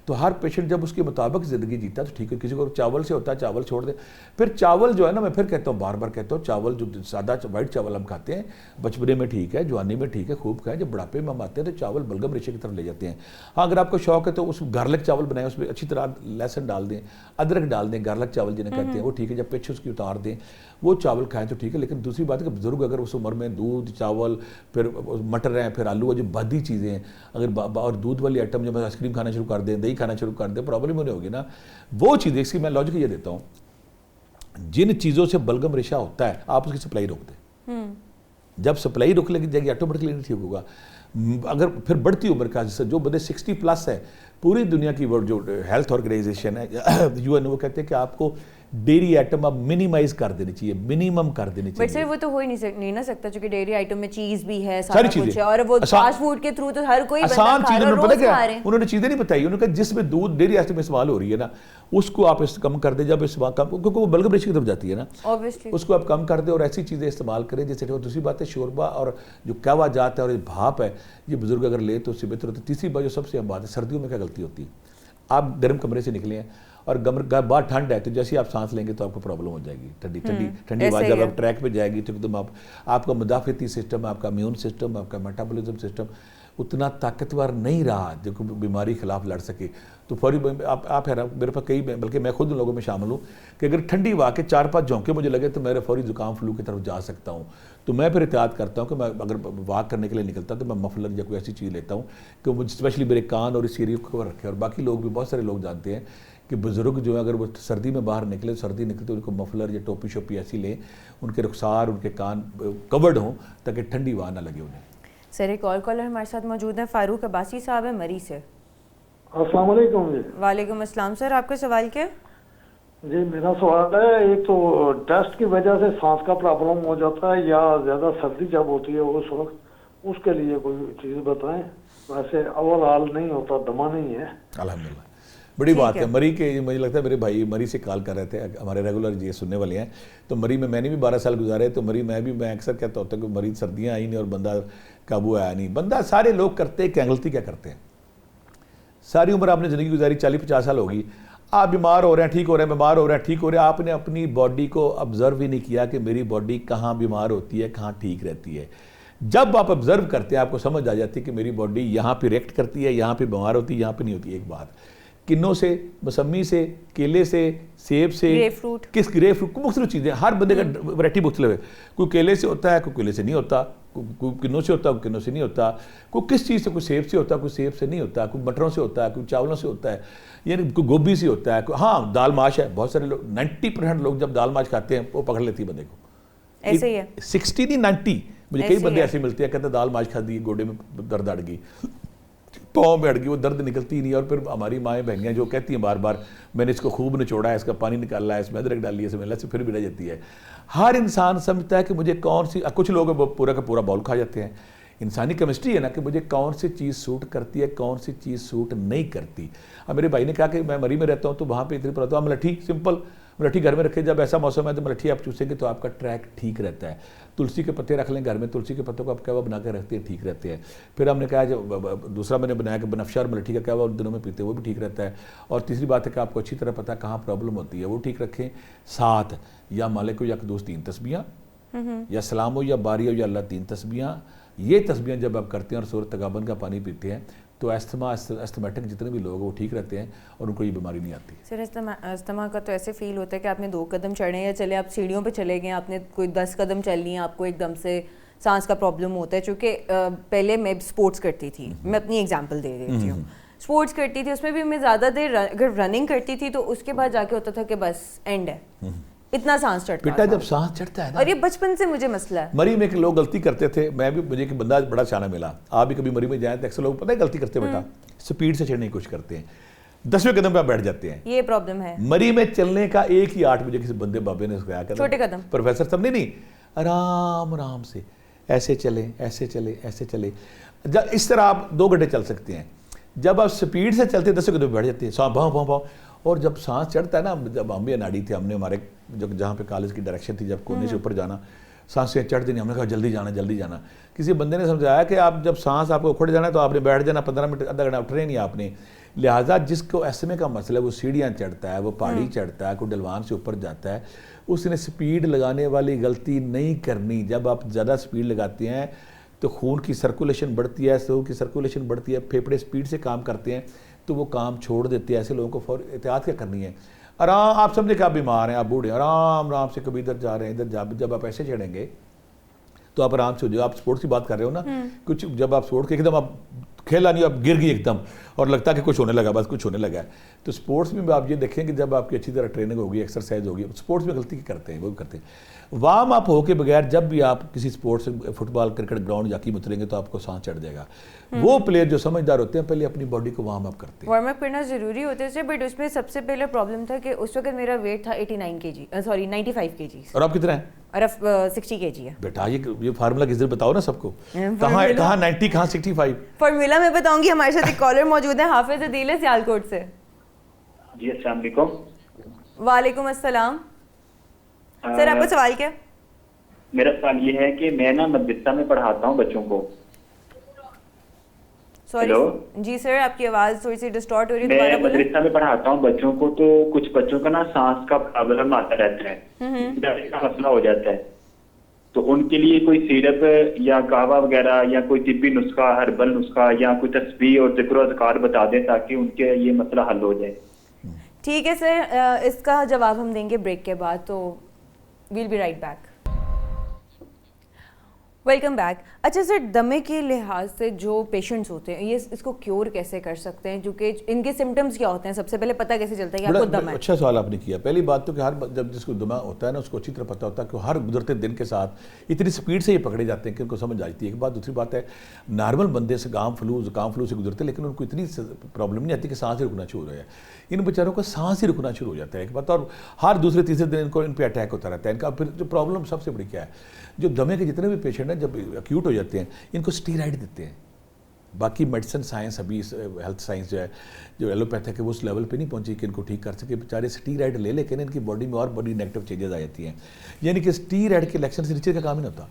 تو ہر پیشنٹ جب اس کے مطابق زندگی جیتا تو ٹھیک ہے. کسی کو چاول سے ہوتا ہے چاول چھوڑ دے. پھر چاول جو ہے نا, میں پھر کہتا ہوں, بار بار کہتا ہوں, چاول جو سادہ وائٹ چاول ہم کھاتے ہیں بچپنے میں ٹھیک ہے, جوانی میں ٹھیک ہے, خوب کھائیں. جب بڑھاپے میں ہم آتے ہیں تو چاول بلغم ریشے کی طرف لے جاتے ہیں. ہاں اگر آپ کو شوق ہے تو اس گارلک چاول بنائیں, اس میں اچھی طرح لہسن ڈال دیں, ادرک ڈال دیں, گارلک چاول جنہیں کہتے ہیں وہ ٹھیک ہے. جب پیچھے اس کی اتار دیں وہ چاول کھائیں تو ٹھیک ہے. لیکن دوسری بات ہے کہ بزرگ اگر اس عمر میں دودھ, چاول, پھر مٹر ہیں, پھر آلو, جو بادی چیزیں ہیں, اگر اور دودھ والی آئٹم جب آئس کریم کھانا شروع کر دیں, دہی کھانا شروع کر دیں, پرابلم ہونے ہوگی نا. وہ چیزیں, اس کی میں لاجک یہ دیتا ہوں, جن چیزوں سے بلغم ریشہ ہوتا ہے آپ اس کی سپلائی روک دیں. جب سپلائی روک لے گی جائے گی آٹومیٹکلی نہیں ٹھیک ہوگا. اگر پھر بڑھتی عمر کا, جو بندے 60 پلس ہے پوری دنیا کی وہ جو ہیلتھ آرگنائزیشن ہے UN وہ کہتے ہیں کہ آپ کو ڈیری آئٹم آپ منیمائز کر دینی چاہیے, منیمم کر دینی چاہیے. بٹ سر وہ تو ہو ہی نہیں نہ سکتا چونکہ ڈیری آئٹم میں چیز بھی ہے, سارا کچھ ہے, اور وہ فاسٹ فوڈ کے تھرو تو ہر کوئی بندہ آسان کھا رہا ہے, روز کھا رہے ہیں. انہوں نے چیزیں نہیں بتائی, انہوں نے کہا جس میں دودھ ڈیری آئٹم استعمال ہو رہی ہے نا اس کو آپ کم کر دیں, جب استعمال کم, کیونکہ وہ بلغم ریشی کی طرف جاتی ہے نا, اس کو آپ کم کر دیں اور ایسی چیزیں استعمال کریں جیسے. دوسری بات ہے شوربہ اور جو قہوہ جات ہے اور بھاپ ہے, یہ بزرگ اگر لے تو اس سے بہتر ہوتا ہے. تیسری بات جو سب سے اہم بات ہے, سردیوں میں کیا غلطی ہوتی ہے, آپ گرم کمرے سے نکلے ہیں اور باہر ٹھنڈ ہے تو جیسے آپ سانس لیں گے تو آپ کو پرابلم ہو جائے گی, ٹھنڈی ہوا جب آپ ٹریک پہ جائے گی تو ایک دم آپ کا مدافعتی سسٹم, آپ کا امیون سسٹم, آپ کا میٹابولزم سسٹم اتنا طاقتور نہیں رہا جو کہ بیماری خلاف لڑ سکے. تو فوری آپ ہے نا, میرے پاس کئی, بلکہ میں خود ان لوگوں میں شامل ہوں کہ اگر ٹھنڈی ہوا کے 4-5 جھونکے مجھے لگے تو میرے فوری زکام فلو کی طرف جا سکتا ہوں. تو میں پھر احتیاط کرتا ہوں کہ میں اگر واک کرنے کے لیے نکلتا ہوں تو میں مفلر یا کوئی ایسی چیز لیتا ہوں کہ وہ اسپیشلی میرے کان اور اس ایریا کو کور رکھے. اور باقی لوگ بھی, بہت سارے لوگ جانتے ہیں کہ بزرگ جو ہے اگر وہ سردی میں باہر نکلے, سردی نکلے تو ان کو مفلر یا ٹوپی شوپی ایسی لیں, ان کے رخسار, ان کے کان کورڈ ہوں تاکہ ٹھنڈی ہوا نہ لگے انہیں. سر ایک اور کالر ہمارے ساتھ موجود ہیں, فاروق عباسی صاحب ہیں مری سے. السلام علیکم. جی وعلیکم السلام. سر آپ کا سوال کیا؟ جی میرا سوال ہے, ایک تو ڈسٹ کی وجہ سے سانس کا پرابلم ہو جاتا ہے یا زیادہ سردی جب ہوتی ہے اس وقت, اس کے لیے کوئی چیز بتائیں. ویسے اوور آل نہیں ہوتا, دما نہیں ہے. الحمدللہ بڑی بات ہے. مری کے مجھے لگتا ہے میرے بھائی مری سے کال کر رہے تھے, ہمارے ریگولر یہ سننے والے ہیں. تو مری میں نے بھی 12 سال گزارے, تو مری میں اکثر کہتا ہوتا کہ مری سردیاں آئی نہیں اور بندہ قابو آیا نہیں. بندہ سارے لوگ کرتے ہیں, کیا غلطی کیا کرتے ہیں, ساری عمر آپ نے زندگی گزاری, 40-50 سال ہوگی, آپ بیمار ہو رہے ہیں, ٹھیک ہو رہے ہیں, بیمار ہو رہے ہیں, ٹھیک ہو رہے ہیں. آپ نے اپنی باڈی کو آبزرو ہی نہیں کیا کہ میری باڈی کہاں بیمار ہوتی ہے, کہاں ٹھیک رہتی ہے. جب آپ آبزرو کرتے ہیں آپ کو سمجھ آ جاتی ہے کہ میری باڈی یہاں پہ ریئیکٹ کرتی ہے, یہاں پہ بیمار ہوتی ہے, یہاں پہ نہیں ہوتی. ایک بات, کنوں سے, موسمی سے, کیلے سے, سیب سے, گرے فروٹ, مختلف چیزیں, ہر بندے کا ویرائٹی مختلف ہے. کوئی کیلے سے ہوتا ہے, کوئی کیلے سے نہیں ہوتا, کوئی کنوں سے ہوتا ہے, کوئی کنوں سے نہیں ہوتا, کوئی کس چیز سے, کوئی سیب سے ہوتا ہے, کوئی سیب سے نہیں ہوتا, کوئی مٹروں سے ہوتا ہے, کوئی چاولوں سے ہوتا ہے, یعنی کوئی گوبھی سے ہوتا ہے, ہاں دال ماش ہے. بہت سارے لوگ 90% لوگ جب دال ماش کھاتے ہیں وہ پکڑ لیتی ہے بندے کو. ایسے ہی ہے 60 نہیں 90. مجھے کئی بندے ایسے ملتے ہیں کہتے ہیں دال ماش کھا دی, گوڈے میں درد اڑ گئی, پاؤں میں اڑ گئی, وہ درد نکلتی نہیں. اور پھر ہماری مائیں بہنیں جو کہتی ہیں بار بار میں نے اس کو خوب نچوڑا ہے, اس کا پانی نکالا ہے, اس میں ادرک ڈالی ہے, اس میں اللہ سے پھر بھی رہ جاتی ہے. ہر انسان سمجھتا ہے کہ مجھے کون سی, کچھ لوگ پورا کا پورا باؤل کھا جاتے ہیں. انسانی کیمسٹری ہے نا کہ مجھے کون سی چیز سوٹ کرتی ہے, کون سی چیز سوٹ نہیں کرتی. اب میرے بھائی نے کہا کہ میں مری میں رہتا ہوں تو وہاں پہ اتنی پڑتا ہوں, ملٹھی سمپل, ملٹھی گھر میں رکھے, جب ایسا موسم ہے تو ملٹھی آپ چوسیں گے تو آپ کا ٹریک ٹھیک رہتا ہے. تلسی کے پتے رکھ لیں گھر میں, تلسی کے پتوں کو آپ قہوہ بنا کے رکھتے ہیں, ٹھیک رہتے ہیں. پھر ہم نے کہا جو دوسرا میں نے بنایا کہ بنفشہ اور ملٹھی کا قہوہ ان دنوں میں پیتے ہیں, وہ بھی ٹھیک رہتا ہے. اور تیسری بات ہے کہ آپ کو اچھی طرح پتہ کہاں پرابلم ہوتی ہے, وہ ٹھیک رکھیں. ساتھ یا مالک ہو یا قدوس 3 تسبیحاں, یا سلام ہو یا باری ہو یا اللہ 3 تسبیحاں. یہ تسبیحاں جب آپ کرتے ہیں اور سورۃ تغابن کا پانی پیتے ہیں تو استھمیٹک جتنے بھی لوگ ہیں وہ ٹھیک رہتے ہیں اور ان کو یہ بیماری نہیں آتی. سر استھما کا تو ایسے فیل ہوتا ہے کہ آپ نے 2 قدم چڑھے یا چلے, آپ سیڑھیوں پہ چلے گئے, آپ نے کوئی 10 قدم چل لیے, آپ کو ایک دم سے سانس کا پرابلم ہوتا ہے. چونکہ پہلے میں اسپورٹس کرتی تھی, میں اپنی ایگزامپل دے دیتی ہوں, اسپورٹس کرتی تھی, اس میں بھی میں زیادہ دیر اگر رننگ کرتی تھی تو اس کے بعد جا کے ہوتا تھا کہ بس اینڈ ہے, اتنا سانس چڑھتا بیٹا جب سانس چڑھتا ہے نا. اور یہ بچپن سے مجھے مسئلہ ہے. مری میں کہ لوگ غلطی کرتے تھے, میں بھی, مجھے ایک بندہ بڑا شانہ ملا, آپ بھی کبھی مری میں جائیں تو اکثر لوگ پتہ ہے غلطی کرتے, بیٹا سپیڈ سے چڑھنے کی کوشش کرتے ہیں, 10ویں قدم پہ آپ بیٹھ جاتے ہیں. یہ پرابلم ہے. مری میں چلنے کا ایک ہی 8 بجے کسی بندے بابے نے کہا کہ چھوٹے قدم, پروفیسر صاحب نہیں, آرام آرام سے ایسے چلیں, ایسے چلے, ایسے چلے. جب اس طرح آپ 2 گھنٹے چل سکتے ہیں. جب آپ سپیڈ سے چلتے ہیں 10ویں قدم پہ بیٹھ جاتے ہیں, سانس بھاؤ بھاؤ بھاؤ. اور جب سانس چڑھتا ہے نا, جب ہم بھی اناڑی تھے, ہم نے ہمارے جہاں پہ کالج کی ڈائریکشن تھی, جب کونے سے اوپر جانا, سانسیں چڑھ دینی, ہم نے کہا جلدی جانا جلدی جانا. کسی بندے نے سمجھایا کہ آپ جب سانس آپ کو اکھڑ جانا ہے تو آپ نے بیٹھ جانا, 15 منٹ آدھا گھنٹہ اٹھنے نہیں آپ نے. لہٰذا جس کو ایسمے کا مسئلہ ہے وہ سیڑھیاں چڑھتا ہے, وہ پہاڑی چڑھتا ہے, کوئی ڈلوان سے اوپر جاتا ہے, اس نے سپیڈ لگانے والی غلطی نہیں کرنی. جب آپ زیادہ سپیڈ لگاتے ہیں تو خون کی سرکولیشن بڑھتی ہے, سو کی سرکولیشن بڑھتی ہے, پھیپھڑے سپیڈ سے کام کرتے ہیں تو وہ کام چھوڑ دیتے ہیں. ایسے لوگوں کو فوراً احتیاط کیا کرنی ہے, آرام, آپ سمجھے کہ آپ بیمار ہیں, آپ بوڑھے ہیں, آرام آرام سے کبھی ادھر جا رہے ہیں ادھر جب آپ ایسے چڑھیں گے تو آپ آرام سے ہو جائے. آپ سپورٹس کی بات کر رہے ہو نا, کچھ جب آپ سپورٹ کے ایک دم آپ کھیلا نہیں, اب گر گئی ایک دم اور لگتا ہے کہ کچھ ہونے لگا, بس کچھ ہونے لگا ہے. تو سپورٹس میں آپ یہ دیکھیں کہ جب آپ کی اچھی طرح ٹریننگ ہوگی, ایکسرسائز ہوگی, سپورٹس میں غلطی کرتے ہیں وہ بھی کرتے ہیں, وارم اپ ہو کے بغیر جب بھی آپ کسی sports football cricket ground جا کے اتریں گے تو آپ کو سانس چڑھ جائے گا. وہ پلیئر جو سمجھدار ہوتے ہیں پہلے اپنی باڈی کو وارم اپ کرتے ہیں. وارم اپ کرنا ضروری ہوتا ہے, بٹ اس میں سب سے پہلے پرابلم تھا کہ اس وقت میرا ویٹ تھا 89 kg, سوری 95 kg, اور آپ کتنا ہے؟ اور اب 60 kg ہے. بیٹا یہ فارمولا کس دن بتاؤ نا سب کو, کہاں 90 کہاں 65. فارمولا میں بتاؤں گی. ہمارے ساتھ ایک کالر موجود ہے, حافظ عدیل ہے سیالکوٹ سے. جی السلام علیکم. وعلیکم السلام. سر آپ کا سوال کیا؟ میرا سوال یہ ہے کہ میں نا مدرسہ میں پڑھاتا ہوں بچوں کو. سوری جی سر, آپ کی آواز تھوڑی سی ڈسٹارٹ ہو رہی ہے, میں مدرسہ میں پڑھاتا ہوں بچوں کو, تو کچھ بچوں کا نا سانس کا پرابلم آتا رہتا ہے, کا مسئلہ ہو جاتا ہے, تو ان کے لیے کوئی سیرپ یا قہوہ وغیرہ یا کوئی طبی نسخہ, ہربل نسخہ یا کوئی تسبیح اور ذکر و اذکار بتا دیں تاکہ ان کے یہ مسئلہ حل ہو جائے. ٹھیک ہے سر, اس کا جواب ہم دیں گے بریک کے بعد, تو we'll be right back. Welcome back. اچھا سر, دمے کے لحاظ سے جو پیشنٹس ہوتے ہیں یہ اس کو کیور کیسے کر سکتے ہیں, کیونکہ ان کے سمٹمز کیا ہوتے ہیں, سب سے پہلے پتہ کیسے چلتا ہے کہ آپ کو دم ہے؟ اچھا سوال آپ نے کیا. پہلی بات تو کہ ہر جب جس کو دمہ ہوتا ہے نا اس کو اچھی طرح پتہ ہوتا ہے کہ ہر گزرتے دن کے ساتھ اتنی سپیڈ سے یہ پکڑے جاتے ہیں کہ ان کو سمجھ آتی ہے. ایک بات. دوسری بات ہے نارمل بندے سے زکام فلو سے گزرتے ہیں لیکن ان کو اتنی پرابلم نہیں آتی کہ سانس ہی رکنا شروع ہو رہا ہے. ان بیچاروں کو سانس ہی رکنا شروع ہو جاتا ہے ایک بات, اور ہر دوسرے تیسرے دن ان پہ اٹیک ہوتا رہتا ہے. ان کا پھر جو پرابلم سب سے بڑی کیا ہے, جو دمے کے جتنے بھی پیشنٹ ہیں جب ایکیوٹ ہو جاتے ہیں ان کو اسٹیرائڈ دیتے ہیں. باقی میڈیسن سائنس ابھی ہیلتھ سائنس جو ہے جو ایلوپیتھک ہے وہ اس لیول پہ نہیں پہنچی کہ ان کو ٹھیک کر سکے. بیچارے اسٹیرائڈ لے لیکن ان کی باڈی میں اور بڑی نیگیٹو چینجز آ جاتی ہیں. یعنی کہ اسٹیرائڈ کے لیکشن سے نیچے کا کام ہی نہیں ہوتا.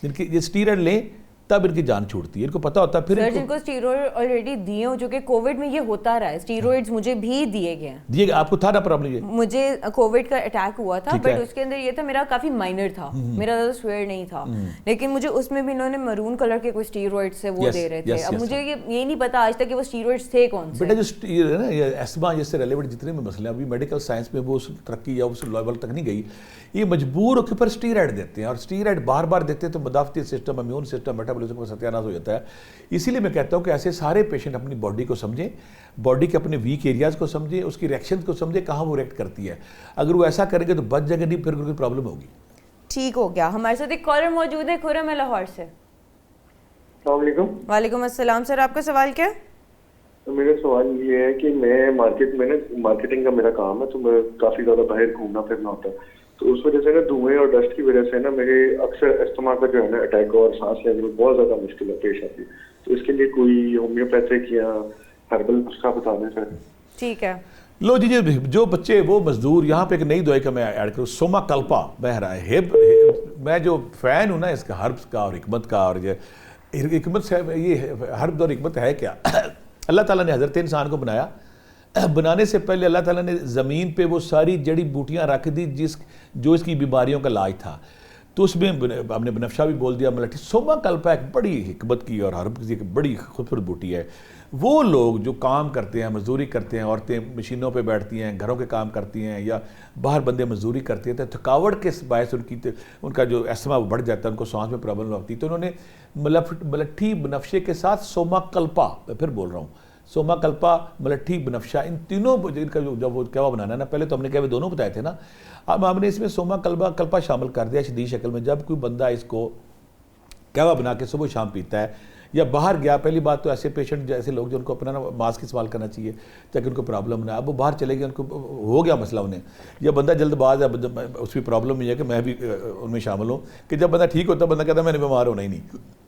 ان کی یہ اسٹیرائڈ لیں تب ان کی جان چھوٹتی ہے, ان کو پتہ ہوتا ہے. پھر سر جن کو اسٹیرائڈ آلریڈی دیے ہوں, جو کہ کووڈ میں یہ ہوتا رہا ہے, اسٹیرائڈز مجھے بھی دیے گئے ہیں. آپ کو تھا نا پرابلم یہ؟ مجھے کووڈ کا اٹیک ہوا تھا, بٹ اس کے اندر یہ تھا میرا کافی مائنر تھا, میرا زیادہ سویئر نہیں تھا, لیکن مجھے اس میں بھی انہوں نے مرون کلر کے کوئی اسٹیرائڈ سے وہ دے رہے تھے. اب مجھے یہ نہیں پتا آج تک کہ وہ اسٹیرائڈز تھے کون سے. بیٹا جو نا یہ ایسما جس سے ریلیونٹ جتنے بھی مسئلے ہیں ابھی میڈیکل سائنس میں وہ ترقی یا اس لیول تک نہیں گئی, یہ مجبور ہو کے پر اسٹیرائڈ دیتے ہیں, اور اسٹیرائڈ بار بار دیتے ہیں تو مدافعتی سسٹم, امیون سسٹم, میٹابولزم کا ستیہ ناش ہو جاتا ہے. اسی لیے میں کہتا ہوں کہ ایسے سارے پیشنٹ اپنی باڈی کو سمجھیں, باڈی کے اپنے ویک ایریاز کو سمجھیں, اس کی ریئیکشنز کو سمجھیں کہاں وہ ریئیکٹ کرتی ہے. اگر وہ ایسا کریں گے تو بچ جائیں گے, نہیں پھر کوئی پرابلم ہوگی. ٹھیک ہو گیا. ہمارے ساتھ ایک کالر موجود ہے, خرم ہے لاہور سے. السلام علیکم. وعلیکم السلام. سر آپ کا سوال کیا ہے؟ میرا سوال یہ ہے کہ میں مارکیٹ میں نا مارکیٹنگ کا میرا کام ہے, تو میں کافی زیادہ باہر گھومنا پھرنا ہوتا ہے, تو اس وجہ سے نا دھوئیں اور ڈسٹ کی وجہ سے نا میرے اکثر استما کا جو ہے نا اٹیک اور سانس لینے میں بہت زیادہ مشکل پیش آتی ہے. تو اس کے لیے کوئی ہومیوپیتھک یا ہربل نسخہ بتا دیں سر. ٹھیک ہے. لو جی جو بچے وہ مزدور, یہاں پہ ایک نئی دوائی کا میں ایڈ کروں, سوما کلپا بہ رہا ہے. میں جو فین ہوں نا اس کا ہربس کا اور حکمت کا, اور یہ حکمت سے یہ ہرب اور حکمت ہے کیا, اللہ تعالیٰ نے حضرت انسان کو بنایا, بنانے سے پہلے اللہ تعالیٰ نے زمین پہ وہ ساری جڑی بوٹیاں رکھ دی جو اس کی بیماریوں کا علاج تھا. تو اس میں ہم نے بنفشہ بھی بول دیا, ملٹھی. سوما کلپا ایک بڑی حکمت کی اور ہرب کی ایک بڑی خوبصورت بوٹی ہے. وہ لوگ جو کام کرتے ہیں, مزدوری کرتے ہیں, عورتیں مشینوں پہ بیٹھتی ہیں, گھروں کے کام کرتی ہیں, یا باہر بندے مزدوری کرتے ہیں, تو تھکاوٹ کے باعث ان کا جو ایسما بڑھ جاتا ہے, ان کو سانس میں پرابلم ہوتی ہے. تو انہوں نے ملٹھی بنفشے کے ساتھ سوما کلپا, میں پھر بول رہا ہوں, سوما کلپا, ملٹھی, بنفشہ, ان تینوں ان کا جب وہ کہوا بنانا ہے نا, پہلے تو ہم نے کہوے دونوں بتائے تھے نا, اب ہم نے اس میں سوما کلپا شامل کر دیا شدید شکل میں. جب کوئی بندہ اس کو کہوا بنا کے صبح شام پیتا ہے یا باہر گیا, پہلی بات تو ایسے پیشنٹ جیسے لوگ جو ان کو اپنا ماسک استعمال کرنا چاہیے تاکہ ان کو پرابلم نہ, اب وہ باہر چلے گئے, ان کو ہو گیا مسئلہ انہیں, یا بندہ جلد باز ہے, اس کی پرابلم یہ ہے کہ میں بھی ان میں شامل ہوں, کہ جب بندہ ٹھیک ہوتا ہے بندہ کہتا ہے میں نے بیمار ہونا ہی نہیں.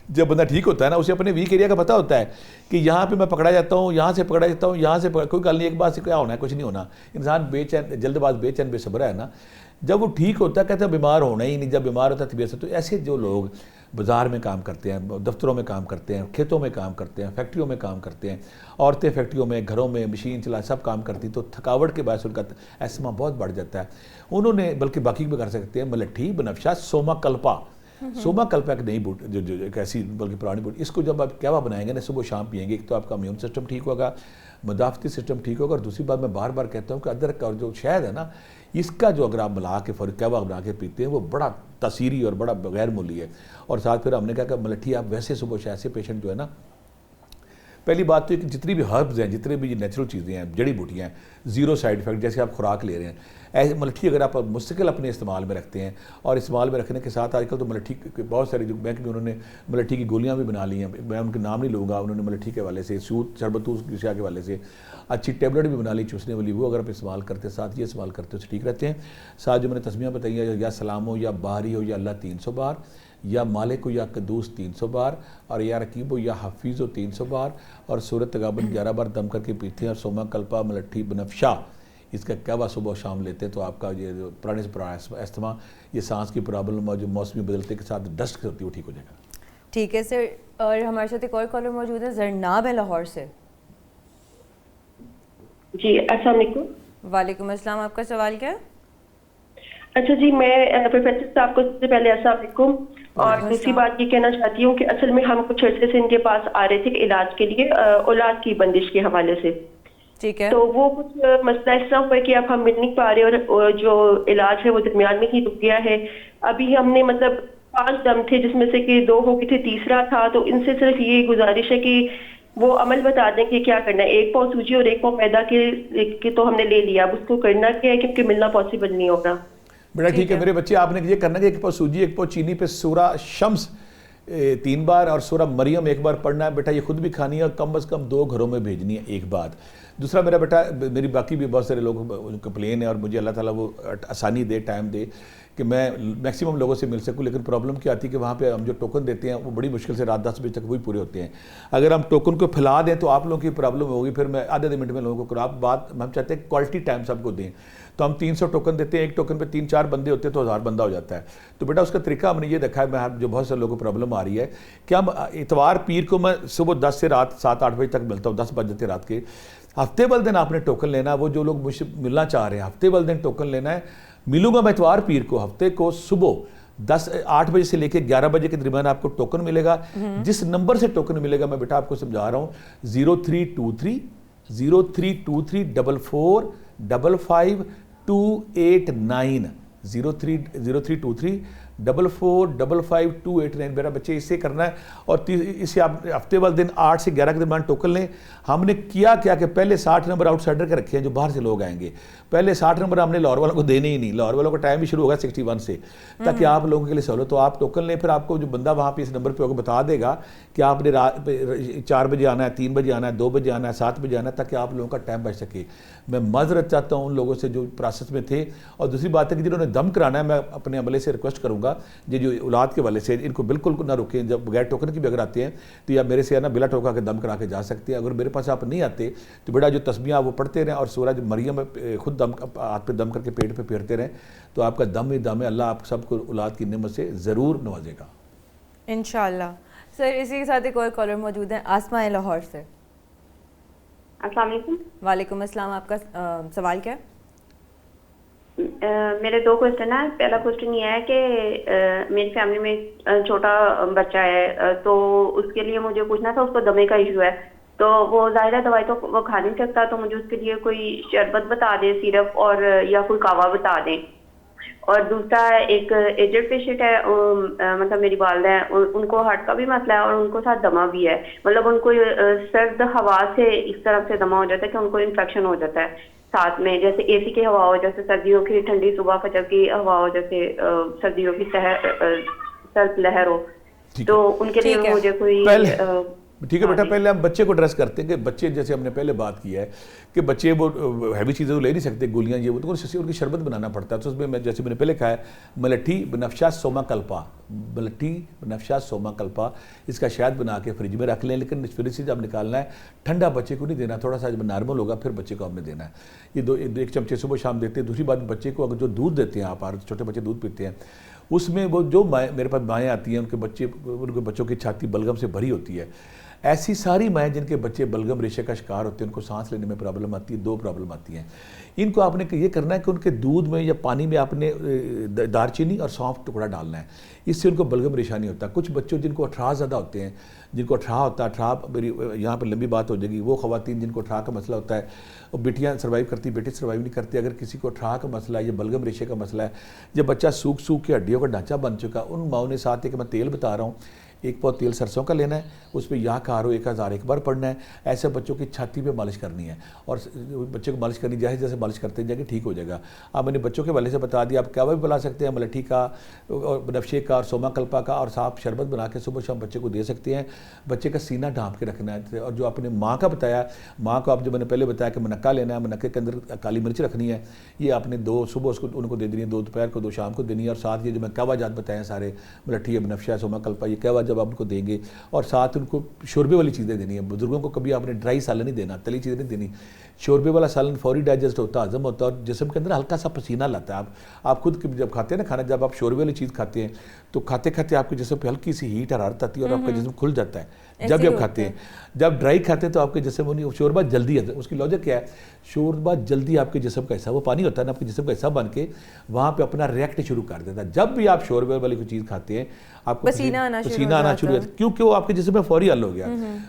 جب بندہ ٹھیک ہوتا ہے نا, اسے اپنے ویک ایریا کا پتہ ہوتا ہے کہ یہاں پہ میں پکڑا جاتا ہوں, یہاں سے پکڑا جاتا ہوں, یہاں سے کوئی گل نہیں, ایک بات سے کیا ہونا ہے, کچھ نہیں ہونا. انسان بے چین, جلد باز, بے چین, بے صبر ہے نا. جب وہ ٹھیک ہوتا ہے کہتا ہے بیمار ہونا ہی نہیں, جب بیمار ہوتا ہے طبیعت سے. تو ایسے جو لوگ بازار میں کام کرتے ہیں, دفتروں میں کام کرتے ہیں, کھیتوں میں کام کرتے ہیں, فیکٹریوں میں کام کرتے ہیں, عورتیں فیکٹریوں میں, گھروں میں مشین چلا سب کام کرتی, تو تھکاوٹ کے باعث ان کا ایسما بہت بڑھ جاتا ہے. انہوں نے بلکہ باقی بھی کر سکتے ہیں, ملٹھی, بنفشہ, سوما کلپا. سوما کلپا ایک نئی بوٹ جو ایک ایسی بلکہ پرانی بوٹ, اس کو جب آپ کہوا بنائیں گے نا, صبح شام پئیں گے, ایک تو آپ کا امیون سسٹم ٹھیک ہوگا, مدافعتی سسٹم ٹھیک ہوگا, اور دوسری بات میں بار بار کہتا ہوں کہ ادرک اور جو شہد ہے نا, اس کا جو اگر آپ ملا کے کہوا بنا کے پیتے ہیں وہ بڑا تاثیری اور بڑا غیر مولی ہے. اور ساتھ پھر ہم نے کہا کہ ملٹھی آپ ویسے صبح شام سے پیشنٹ جو ہے نا پہلی بات تو یہ کہ جتنی بھی ہربز ہیں, جتنے بھی نیچرل چیزیں ہیں, جڑی بوٹیاں ہیں, زیرو سائیڈ افیکٹ, جیسے آپ خوراک لے رہے ہیں, ایسے ملٹھی اگر آپ مستقل اپنے استعمال میں رکھتے ہیں, اور استعمال میں رکھنے کے ساتھ آج کل تو ملٹھی بہت سارے جو بینک میں انہوں نے ملٹھی کی گولیاں بھی بنا لی ہیں, میں ان کے نام نہیں لوں گا, انہوں نے ملٹھی کے حوالے سے, سوت شربتو اشیاء کے حوالے سے اچھی ٹیبلٹ بھی بنا لی چوسنے والی, وہ اگر آپ استعمال کرتے ہیں, ساتھ یہ استعمال کرتے ہیں, ٹھیک رہتے ہیں. ساتھ جو میں نے تسمیہ بتائی ہے, یا سلام ہو, یا باری ہو, یا اللہ 300 بار, یا مالک ہو, یا قدوس 300 بار, اور یا رقیب ہو, یا حفیظ ہو 300 بار, اور سورۃ تغابن 11 بار دم کر کے پیتے ہیں, اور سوما کلپا ملٹھی بنفشا اس کا کعبہ صبح و شام لیتے ہیں, تو آپ کا یہ جو پرانے سے پرانا استما, یہ سانس کی پرابلم اور جو موسمی بدلتے کے ساتھ ڈسٹ ہوتی ہے وہ ٹھیک ہو جائے گا. ٹھیک ہے سر. اور ہمارے ساتھ ایک اور کالر موجود ہے, زرناب ہے لاہور سے. جی السلام علیکم. وعلیکم السلام, آپ کا سوال کیا ہے؟ اچھا جی, میں پروفیسر صاحب کو سب سے پہلے السلام علیکم. اور دوسری بات یہ کہنا چاہتی ہوں کہ اصل میں ہم کچھ عرصے سے ان کے پاس آ رہے تھے علاج کے لیے اولاد کی بندش کے حوالے سے. ٹھیک ہے. تو وہ کچھ مسئلہ اس طرح ہوا ہے کہ اب ہم مل نہیں پا رہے, اور جو علاج ہے وہ درمیان میں ہی رک گیا ہے. ابھی ہم نے مطلب 5 دم تھے جس میں سے کہ 2 ہو گئے تھے, تیسرا تھا. تو ان سے صرف یہ گزارش ہے کہ وہ عمل بتا دیں کہ کیا کرنا ہے. 1 پاؤ سوجی اور 1 پاؤ میدا کے تو ہم نے لے لیا, اب اس کو کرنا کیا ہے کیونکہ ملنا پاسبل نہیں ہوگا. بیٹا ٹھیک ہے میرے بچے, آپ نے یہ کرنا کہ 1 پاؤ سوجی 1 پاؤ چینی پہ سورہ شمس 3 بار اور سورہ مریم 1 بار پڑھنا ہے. بیٹا یہ خود بھی کھانی ہے, اور کم از کم 2 گھروں میں بھیجنی ہے. ایک بات. دوسرا میرا بیٹا, میری باقی بھی بہت سارے لوگ کمپلین ہیں, اور مجھے اللہ تعالیٰ وہ آسانی دے, ٹائم دے کہ میں میکسیمم لوگوں سے مل سکوں. لیکن پرابلم کیا آتی ہے کہ وہاں پہ ہم جو ٹوکن دیتے ہیں وہ بڑی مشکل سے رات 10 بجے تک وہی پورے ہوتے ہیں. اگر ہم ٹوکن کو پھیلا دیں تو آپ لوگوں کی پرابلم ہوگی, پھر میں آدھے منٹ میں لوگوں کو آپ بات ہم چاہتے ہیں کوالٹی ٹائم سب کو دیں. تو ہم 300 ٹوکن دیتے ہیں, ایک ٹوکن پہ 3-4 بندے ہوتے ہیں تو 1000 بندہ ہو جاتا ہے. تو بیٹا اس کا طریقہ ہم نے یہ دیکھا ہے, میں جو بہت سے لوگوں کو پرابلم آ رہی ہے کہ ہم اتوار پیر کو میں صبح 10 سے رات 7-8 بجے تک ملتا ہوں, 10 بج جاتے رات کے. ہفتے والے دن آپ نے ٹوکن لینا ہے, وہ جو لوگ مجھ سے ملنا چاہ رہے ہیں ہفتے والے دن ٹوکن لینا ہے. ملوں گا میں اتوار پیر کو, ہفتے کو صبح 8 بجے سے لے کے 11 بجے کے درمیان آپ کو ٹوکن ملے گا. جس نمبر سے ٹوکن ملے گا میں بیٹا آپ کو سمجھا رہا ہوں, 0323 04 55 289 0323 4455 289. میرا بچے اس سے کرنا ہے, اور اسے آپ ہفتے والے دن 8 سے 11 کے درمیان ٹوکن لیں. ہم نے کیا کہ پہلے 60 نمبر آؤٹ سائڈر کے رکھے ہیں جو باہر سے لوگ آئیں گے. پہلے 60 نمبر ہم نے لاہور والوں کو دینے ہی نہیں, لاہور والوں کا ٹائم بھی شروع ہوگا 61 سے, تاکہ آپ لوگوں کے لیے سہولت. تو آپ ٹوکن لیں, پھر آپ کو جو بندہ وہاں پہ اس نمبر پہ ہوگا بتا دے گا کہ آپ نے 4 بجے آنا ہے, 3 بجے آنا ہے, 2 بجے آنا ہے, 7 بجے آنا ہے, تاکہ آپ لوگوں کا ٹائم بچ سکے. میں معذرت چاہتا ہوں ان لوگوں سے جو پروسیس میں تھے. اور دوسری بات ہے کہ جنہوں نے دم کرانا ہے, میں اپنے عملے سے ریکویسٹ کروں گا یہ جو اولاد کے والے سے ان کو بالکل نہ روکیں. جب بغیر ٹوکن کی بھی اگر آتے ہیں تو یا میرے سے ہے نا بلا ٹوکا کے دم کرا کے جا سکتے ہیں. اگر میرے پاس آپ نہیں آتے تو بیٹا جو تسمیہ وہ پڑھتے رہیں, اور سورہ مریم خود دم ہاتھ پہ دم کر کے پیٹ پہ پھیرتے رہیں, تو آپ کا دم ہی دم ہے. اللہ آپ سب کو اولاد کی نعمت سے ضرور نوازے گا انشاءاللہ. سر اسی کے ساتھ ایک اور کالر موجود ہیں, آسماء لاہور سے. السلام علیکم. وعلیکم السلام, آپ کا سوال کیا ہے؟ میرے 2 کوسچن ہیں. پہلا کوسچن یہ ہے کہ میری فیملی میں چھوٹا بچہ ہے, تو اس کے لیے مجھے پوچھنا تھا, اس کو دمے کا ایشو ہے. تو وہ ظاہر ہے دوائی تو وہ کھا نہیں سکتا, تو مجھے اس کے لیے کوئی شربت بتا دیں سیرپ, اور یا کوئی کہوا بتا دیں. اور دوسرا ایک ایجڈ پیشنٹ ہے, مطلب میری والدہ ہیں, ان کو ہارٹ کا بھی مسئلہ ہے اور ان کو ساتھ دمہ بھی ہے. مطلب ان کو سرد ہوا سے اس طرح سے دمہ ہو جاتا ہے کہ ان کو انفیکشن ہو جاتا ہے ساتھ میں, جیسے اے سی کی ہوا ہو, جیسے سردیوں کی ٹھنڈی صبح فجر کی ہوا ہو, جیسے سردیوں کی سرد لہر ہو. تو ان کے لیے مجھے کوئی ٹھیک ہے بیٹا. پہلے ہم بچے کو ایڈریس کرتے ہیں کہ بچے, جیسے ہم نے پہلے بات کی ہے کہ بچے وہ ہیوی چیزیں تو لے نہیں سکتے, گولیاں یہ وہ, تو ان کی شربت بنانا پڑتا ہے. تو اس میں جیسے میں نے پہلے کہا ہے ملٹھی بنفشا سوما کلپا, ملٹھی بنفشا سوما کلپا, اس کا شہد بنا کے فریج میں رکھ لیں. لیکن فریج سے جب نکالنا ہے ٹھنڈا بچے کو نہیں دینا, تھوڑا سا جب نارمل ہوگا پھر بچے کو ہم نے دینا ہے. یہ 1 چمچے صبح شام دیتے ہیں. دوسری بات, بچے کو اگر جو دودھ دیتے ہیں آپ, چھوٹے بچے دودھ پیتے ہیں, اس میں وہ جو میرے پاس مائیں آتی ہیں ان کے بچوں کی چھاتی بلغم سے بھری ہوتی ہے. ایسی ساری مائیں جن کے بچے بلغم ریشے کا شکار ہوتے ہیں, ان کو سانس لینے میں پرابلم آتی ہے. 2 پرابلم آتی ہیں. ان کو آپ نے یہ کرنا ہے کہ ان کے دودھ میں یا پانی میں آپ نے دار چینی اور سونف ٹکڑا ڈالنا ہے, اس سے ان کو بلغم ریشہ نہیں ہوتا. کچھ بچوں جن کو اٹھرا زیادہ ہوتے ہیں, جن کو اٹھرا ہوتا ہے, اٹھرا میری یہاں پہ لمبی بات ہو جائے گی, وہ خواتین جن کو اٹھرا کا مسئلہ ہوتا ہے, وہ بیٹیاں سروائیو کرتی, بیٹے سروائیو نہیں کرتے. اگر کسی کو اٹھرا کا مسئلہ ہے یا بلغم ریشے کا مسئلہ ہے, جب بچہ سوکھ سوکھ کے ہڈیوں کا ڈھانچہ بن چکا, ان ماؤں نے ساتھ ہے کہ میں تیل بتا رہا ہوں, ایک پاؤ تیل سرسوں کا لینا ہے, اس پہ یا کارو 1000 ایک بار پڑھنا ہے. ایسے بچوں کی چھاتی پہ مالش کرنی ہے, اور بچے کو مالش کرنی جیسے جیسے مالش کرتے جائیں گے ٹھیک ہو جائے گا. اب میں نے بچوں کے والے سے بتا دیا, آپ کعوہ بھی پلا سکتے ہیں, ملٹھی کا اور بنفشے کا اور سوما کلپا کا, اور صاف شربت بنا کے صبح شام بچے کو دے سکتے ہیں. بچے کا سینہ ڈھانپ کے رکھنا ہے. اور جو آپ نے ماں کا بتایا, ماں کو آپ جو میں نے پہلے بتایا کہ منقہ لینا ہے, منقے کے اندر کالی مرچ رکھنی ہے, یہ آپ نے 2 صبح اس کو ان کو دے دینی ہے, 2 دوپہر کو, 2 شام کو دینی ہے. اور ساتھ یہ جو میں کعوہ جات بتائے ہیں سارے, ملٹھی ہے, بنفشہ, سوما کلپا, یہ کعوہ جب آپ ان کو دیں گے, اور ساتھ ان کو شوربے والی چیزیں دینی ہیں. بزرگوں کو کبھی آپ نے ڈرائی سالن نہیں دینا, تلی چیزیں نہیں دینی. شوربے والا سالن فوری ڈائجسٹ ہوتا ہے, ہضم ہوتا ہے, اور جسم کے اندر ہلکا سا پسینہ لاتا ہے. آپ خود جب کھاتے ہیں نا کھانا, جب آپ شوربے والی چیز کھاتے ہیں تو کھاتے کھاتے آپ کے جسم پہ ہلکی سی ہیٹ حرارت آتی ہے, اور آپ کا جسم کھل جاتا ہے جب آپ کھاتے ہیں. جب ڈرائی کھاتے ہیں تو آپ کے جسم وہ نہیں, شوربہ جلدی ہے. اس کی لاجک کیا ہے, شوربہ جلدی آپ کے جسم کا حصہ, وہ پانی ہوتا ہے نا, آپ کے جسم کا حصہ بن کے وہاں پہ اپنا ریئیکٹ شروع کر دیتا ہے. جب بھی آپ شوربے والی کوئی چیز کھاتے ہیں آپ کو پسینہ آنا شروع ہوتا ہے, کیونکہ وہ آپ کے جسم میں فوری حل ہو گیا.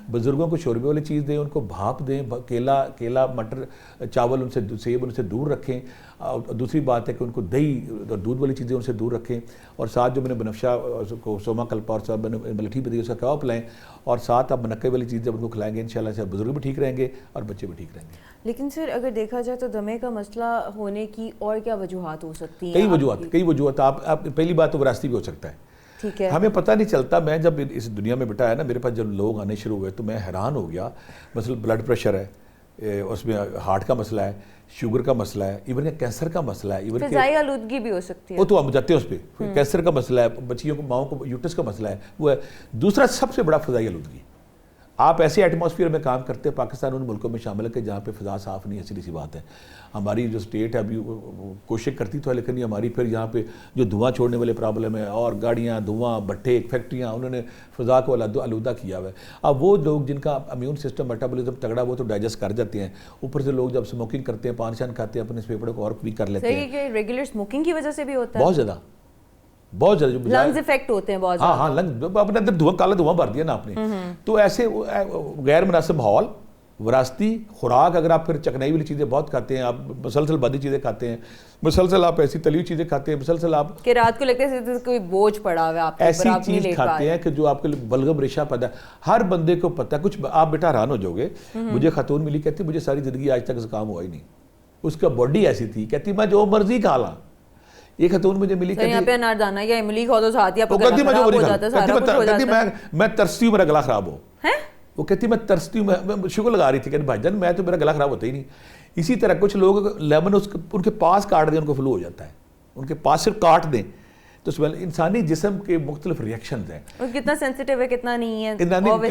بزرگوں کو شوربے والی چیز دیں, ان کو بھاپ دیں, کیلا مٹر چاول ان سے, سیب ان سے دور رکھیں. اور دوسری بات ہے کہ ان کو دہی اور دودھ والی چیزیں ان سے دور رکھیں. اور ساتھ جو میں نے بنفشہ کو, سوما کلپا اور ملٹھی بدی, اس کا کعوہ پلائیں. اور ساتھ آپ منقے والی چیز جب ان کو کھلائیں گے, انشاءاللہ سے بزرگ بھی ٹھیک رہیں گے اور بچے بھی ٹھیک رہیں گے. لیکن سر اگر دیکھا جائے تو دمے کا مسئلہ ہونے کی اور کیا وجوہات ہو سکتی ہیں؟ کئی وجوہات. آپ پہلی بات تو وراثتی بھی ہو سکتا ہے, ٹھیک ہے, ہمیں پتہ نہیں چلتا. میں جب اس دنیا میں بیٹا ہے نا, میرے پاس جب لوگ آنے شروع ہوئے تو میں حیران ہو گیا. مثلا بلڈ پریشر ہے, اس میں ہارٹ کا مسئلہ ہے, شوگر کا مسئلہ ہے, ایون کہ کینسر کا مسئلہ ہے, ایون فضائی آلودگی بھی ہو سکتی ہے, وہ تو ہم جاتے ہیں اس پہ. کینسر کا مسئلہ ہے, بچیوں کو, ماؤں کو یوٹرس کا مسئلہ ہے, وہ ہے. دوسرا سب سے بڑا فضائی آلودگی. آپ ایسے ایٹماسفیئر میں کام کرتے ہیں, پاکستان ان ملکوں میں شامل ہے کہ جہاں پہ فضا صاف نہیں ہے. سیدھی سی بات ہے, ہماری جو اسٹیٹ ہے ابھی کوشش کرتی تو ہے, لیکن یہ ہماری پھر یہاں پہ جو دھواں چھوڑنے والے پرابلم ہے, اور گاڑیاں, دھواں, بھٹے, فیکٹریاں, انہوں نے فضا کو آلودہ کیا ہوا ہے. اب وہ لوگ جن کا امیون سسٹم, میٹابولزم تگڑا, وہ تو ڈائجسٹ کر جاتے ہیں. اوپر سے لوگ جب اسموکنگ کرتے ہیں, پان شان کھاتے ہیں, اپنے پھیپھڑوں کو اور بھی کر لیتے ہیں. صحیح کہ ریگولر اسموکنگ کی وجہ سے بھی ہوتا ہے بہت زیادہ, بہت زیادہ لنگز افیکٹ ہوتے ہیں بہت زیادہ. ہاں لنگ, اپنے اندر دھواں, کالا دھواں بھر دیا نا آپ نے. تو ایسے غیر مناسب ماحول, وراثتی خوراک, اگر آپ پھر چکنائی والی چیزیں بہت کھاتے ہیں, آپ مسلسل بادی چیزیں کھاتے ہیں, مسلسل آپ ایسی تلی چیزیں کھاتے ہیں, مسلسل آپ کہ رات کو لگتا ہے کوئی بوجھ پڑا ہوا ہے آپ کے اوپر, آپ نہیں لے پا رہے, ایسی چیز کھاتے ہیں کہ جو آپ کے لیے بلغم ریشہ پیدا. ہر بندے کو پتہ ہے. کچھ آپ بیٹا حیران ہو جاؤ گے, مجھے خاتون ملی, کہتی مجھے ساری زندگی آج تک زکام ہوا ہی نہیں. اس کا باڈی ایسی تھی, کہتی میں جو مرضی کھا لاں. یہ خاتون مجھے ملی, کہتی یہاں پہ اناردانہ یا املی کھا دو ساتھ ہی آپ کا گلا خراب ہو جاتا ہے, سارا کچھ ہو جاتا ہے. میں ترستی ہوں, میرا گلا خراب ہو. وہ کہتی میں ترستی ہوں, میں شکر لگا رہی تھی کہ بھائی جان میں تو, میرا گلا خراب ہوتا ہی نہیں. اسی طرح کچھ لوگ لیمن ان کے پاس کاٹ دیں, ان کو فلو ہو جاتا ہے. ان کے پاس صرف کاٹ دیں تو انسانی جسم کے مختلف ریئیکشنز ہیں. کتنا سینسیٹیو ہے کتنا نہیں ہے,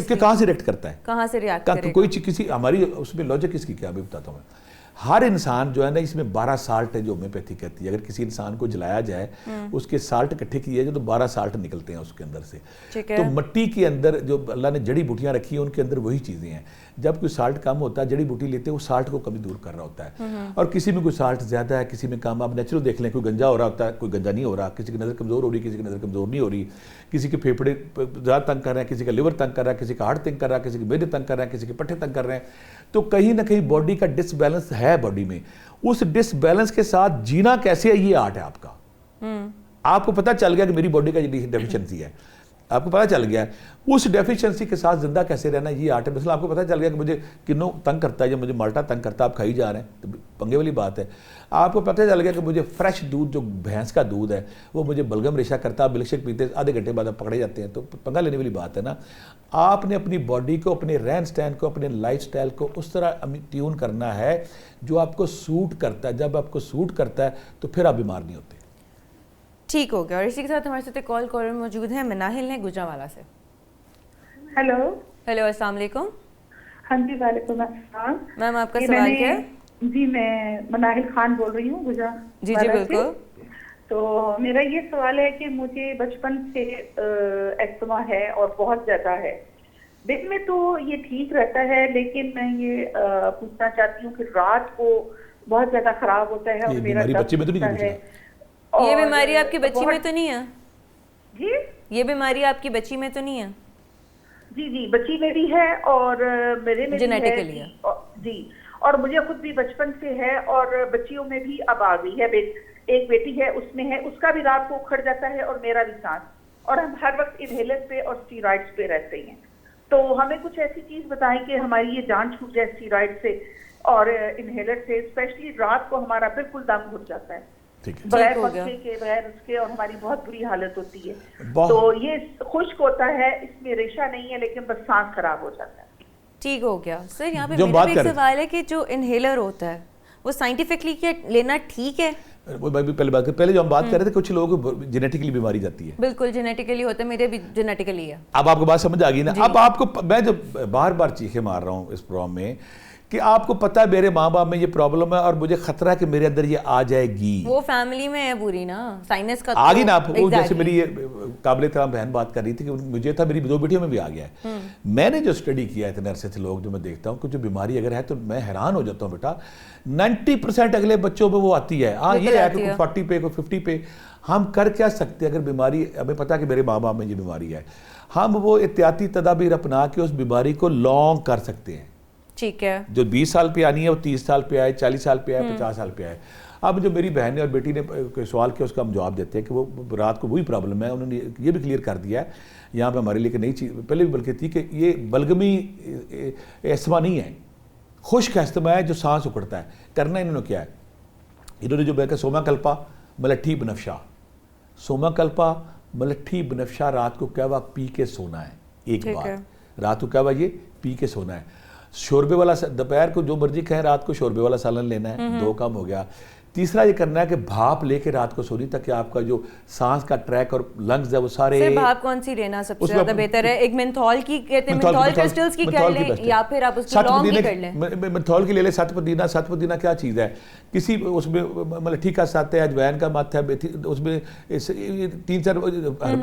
کہاں سے ریئیکٹ کرتا ہے, کہاں سے ریئیکٹ کرے گا. کوئی کسی ہماری اس میں لاجک اس کی کیا بھی بتاتا ہوں میں. ہر انسان جو ہے نا, اس میں 12 سالٹ ہے جو ہومیوپیتھی کہتی ہے. اگر کسی انسان کو جلایا جائے, اس کے سالٹ اکٹھے کیے جائے تو 12 سالٹ نکلتے ہیں اس کے اندر سے. تو مٹی کے اندر جو اللہ نے جڑی بوٹیاں رکھی ہیں, ان کے اندر وہی چیزیں ہیں. جب کوئی سالٹ کم ہوتا ہے, جڑی بوٹی لیتے ہیں, وہ سالٹ کو کمی دور کر رہا ہوتا ہے. اور کسی میں کوئی سالٹ زیادہ ہے, کسی میں کم. آپ نیچرل دیکھ لیں, کوئی گنجا ہو رہا ہوتا ہے, کوئی گنجا نہیں ہو رہا, کسی کی نظر کمزور ہو رہی, کسی کی نظر کمزور نہیں ہو رہی, کسی کے پھیپھڑے زیادہ تنگ کر رہے ہیں, کسی کا لیور تنگ کر رہا ہے, کسی کا ہارٹ تنگ کر رہا ہے, کسی کے معدے تنگ کر رہے ہیں, کسی کے پٹھے تنگ کر رہے ہیں. تو کہیں نہ کہیں باڈی کا ڈس بیلنس ہے باڈی میں. اس ڈس بیلنس کے ساتھ جینا کیسے ہے, یہ آرٹ ہے آپ کا. آپ کو پتہ چل گیا کہ میری باڈی کا یہ ڈیفیشنسی ہے, آپ کو پتہ چل گیا ہے. اس ڈیفیشنسی کے ساتھ زندہ کیسے رہنا, یہ آرٹ ہے. مثلا آپ کو پتہ چل گیا کہ مجھے کنوں تنگ کرتا ہے, یا مجھے مالٹا تنگ کرتا ہے, آپ کھائی جا رہے ہیں, تو پنگے والی بات ہے. آپ کو پتہ چل گیا کہ مجھے فریش دودھ, جو بھینس کا دودھ ہے, وہ مجھے بلغم ریشہ کرتا ہے, ملک شیک پیتے آدھے گھنٹے بعد آپ پکڑے جاتے ہیں, تو پنگا لینے والی بات ہے نا. آپ نے اپنی باڈی کو, اپنے رہن سٹائل کو, اپنے لائف سٹائل کو اس طرح ٹیون کرنا ہے جو آپ کو سوٹ کرتا ہے. جب آپ کو سوٹ کرتا ہے تو پھر آپ بیمار نہیں ہوتے. ٹھیک ہو گیا. اور اسی کے ساتھ ہمارے ساتھ کال کالر موجود ہیں, مناہل ہیں گجرانوالہ سے. ہیلو. ہیلو, السلام علیکم. ہاں جی, وعلیکم السلام. میم آپ کا سوال کیا ہے؟ جی, میں مناہل خان بول رہی ہوں گجرا. جی جی بالکل. تو میرا یہ سوال ہے کہ مجھے بچپن سے ایستما ہے اور بہت زیادہ ہے. دن میں تو یہ ٹھیک رہتا ہے, لیکن میں یہ پوچھنا چاہتی ہوں کہ رات کو بہت زیادہ خراب ہوتا ہے اور یہ میرا بیماری بچے میں تو نہیں ہے. یہ بیماری آپ کی بچی میں تو نہیں ہے؟ جی یہ بیماری آپ کی بچی میں تو نہیں ہے؟ جی بچی میں بھی ہے اور میرے میں بھی جینیٹیکلی ہے جی, اور مجھے خود بھی بچپن سے ہے اور بچیوں میں بھی اب آ گئی ہے. ایک بیٹی ہے اس میں ہے, اس کا بھی رات کو اکھڑ جاتا ہے اور میرا بھی سانس, اور ہم ہر وقت انہیلر پہ اور اسٹیرائڈز پہ رہتے ہیں. تو ہمیں کچھ ایسی چیز بتائیں کہ ہماری یہ جان چھوٹ جائے اسٹیرائڈ سے اور انہیلر سے, اسپیشلی رات کو ہمارا بالکل دم گھٹ جاتا ہے بغیر پنکھے کے بغیر اس کے, اور ہماری بہت بری حالت ہوتی ہے. تو یہ خشک ہوتا ہے, اس میں ریشہ نہیں ہے لیکن بس سانس خراب ہو جاتا ہے. ٹھیک ہو گیا. سر یہاں پہ میرا بھی ایک سوال ہے کہ جو انہیلر ہوتا ہے وہ سائنٹیفکلی کیا لینا ٹھیک ہے؟ پہلے جو ہم بات کر رہے تھے کچھ لوگوں کو جینیٹکلی بیماری جاتی ہے. بالکل جینیٹکلی ہوتا ہے, میرے بھی جینیٹکلی ہے. اب آپ کو بات سمجھ آ گئی نا. اب آپ کو میں جو بار بار چیخیں مار رہا ہوں اس پروگرام میں کہ آپ کو پتا ہے میرے ماں باپ میں یہ پرابلم ہے اور مجھے خطرہ ہے کہ میرے اندر یہ آ جائے گی. وہ فیملی میں ہے پوری نا, سائنس کا آ گئی نا. آپ وہ جیسے میری یہ قابل احترام بہن بات کر رہی تھی کہ مجھے تھا, میری 2 بیٹیوں میں بھی آ گیا ہے. میں نے جو اسٹڈی کیا ہے اتنے عرصے سے لوگ جو میں دیکھتا ہوں کہ جو بیماری اگر ہے تو میں حیران ہو جاتا ہوں بیٹا 90% اگلے بچوں میں وہ آتی ہے. ہاں یہ ہے کہ کوئی 40 پہ کوئی 50 پہ. ہم کر کیا سکتے ہیں اگر بیماری, ہمیں پتا کہ میرے ماں باپ میں یہ بیماری ہے, ہم وہ احتیاطی تدابیر اپنا کے اس بیماری کو لانگ کر سکتے ہیں. ٹھیک ہے, جو 20 سال پہ آنی ہے وہ 30 سال پہ آئے, 40 سال پہ آئے, 50 سال پہ آئے. اب جو میری بہن نے اور بیٹی نے سوال کیا اس کا ہم جواب دیتے ہیں کہ وہ رات کو وہی پرابلم ہے. انہوں نے یہ بھی کلیئر کر دیا ہے یہاں پہ ہمارے لیے کہ نئی چیز پہلے بھی بلکہ تھی کہ یہ بلغمی استما نہیں ہے, خشک استما ہے جو سانس اکڑتا ہے. کرنا انہوں نے کیا ہے, انہوں نے جو کہا سوما کلپا ملٹھی بنفشا, سوما کلپا ملٹھی بنفشا رات کو کہوا پی کے سونا ہے. ایک بات, رات کو کہوا یہ پی کے سونا ہے. شوربے والا دوپہر کو جو مرضی کہیں رات کو شوربے والا سالن لینا ہے, 2 کام ہو گیا. تیسرا یہ کرنا ہے کہ بھاپ لے کے رات کو سونی تاکہ آپ کا جو سانس کا ٹریک اور لنگز ہے وہ سارے. سر بھاپ کون سی لینا سب سے زیادہ بہتر ہے؟ ایک منتھول کی کہتے ہیں, منتھول کرسٹلز کی کر لیں یا پھر آپ اس کی لونگ کی کر لیں. منتھول کی لے لیں. ست پودینہ کیا چیز ہے, کسی اس میں ملٹھی کا ساتھ ہے, اجوائن کا مت ہے, اس میں 3-4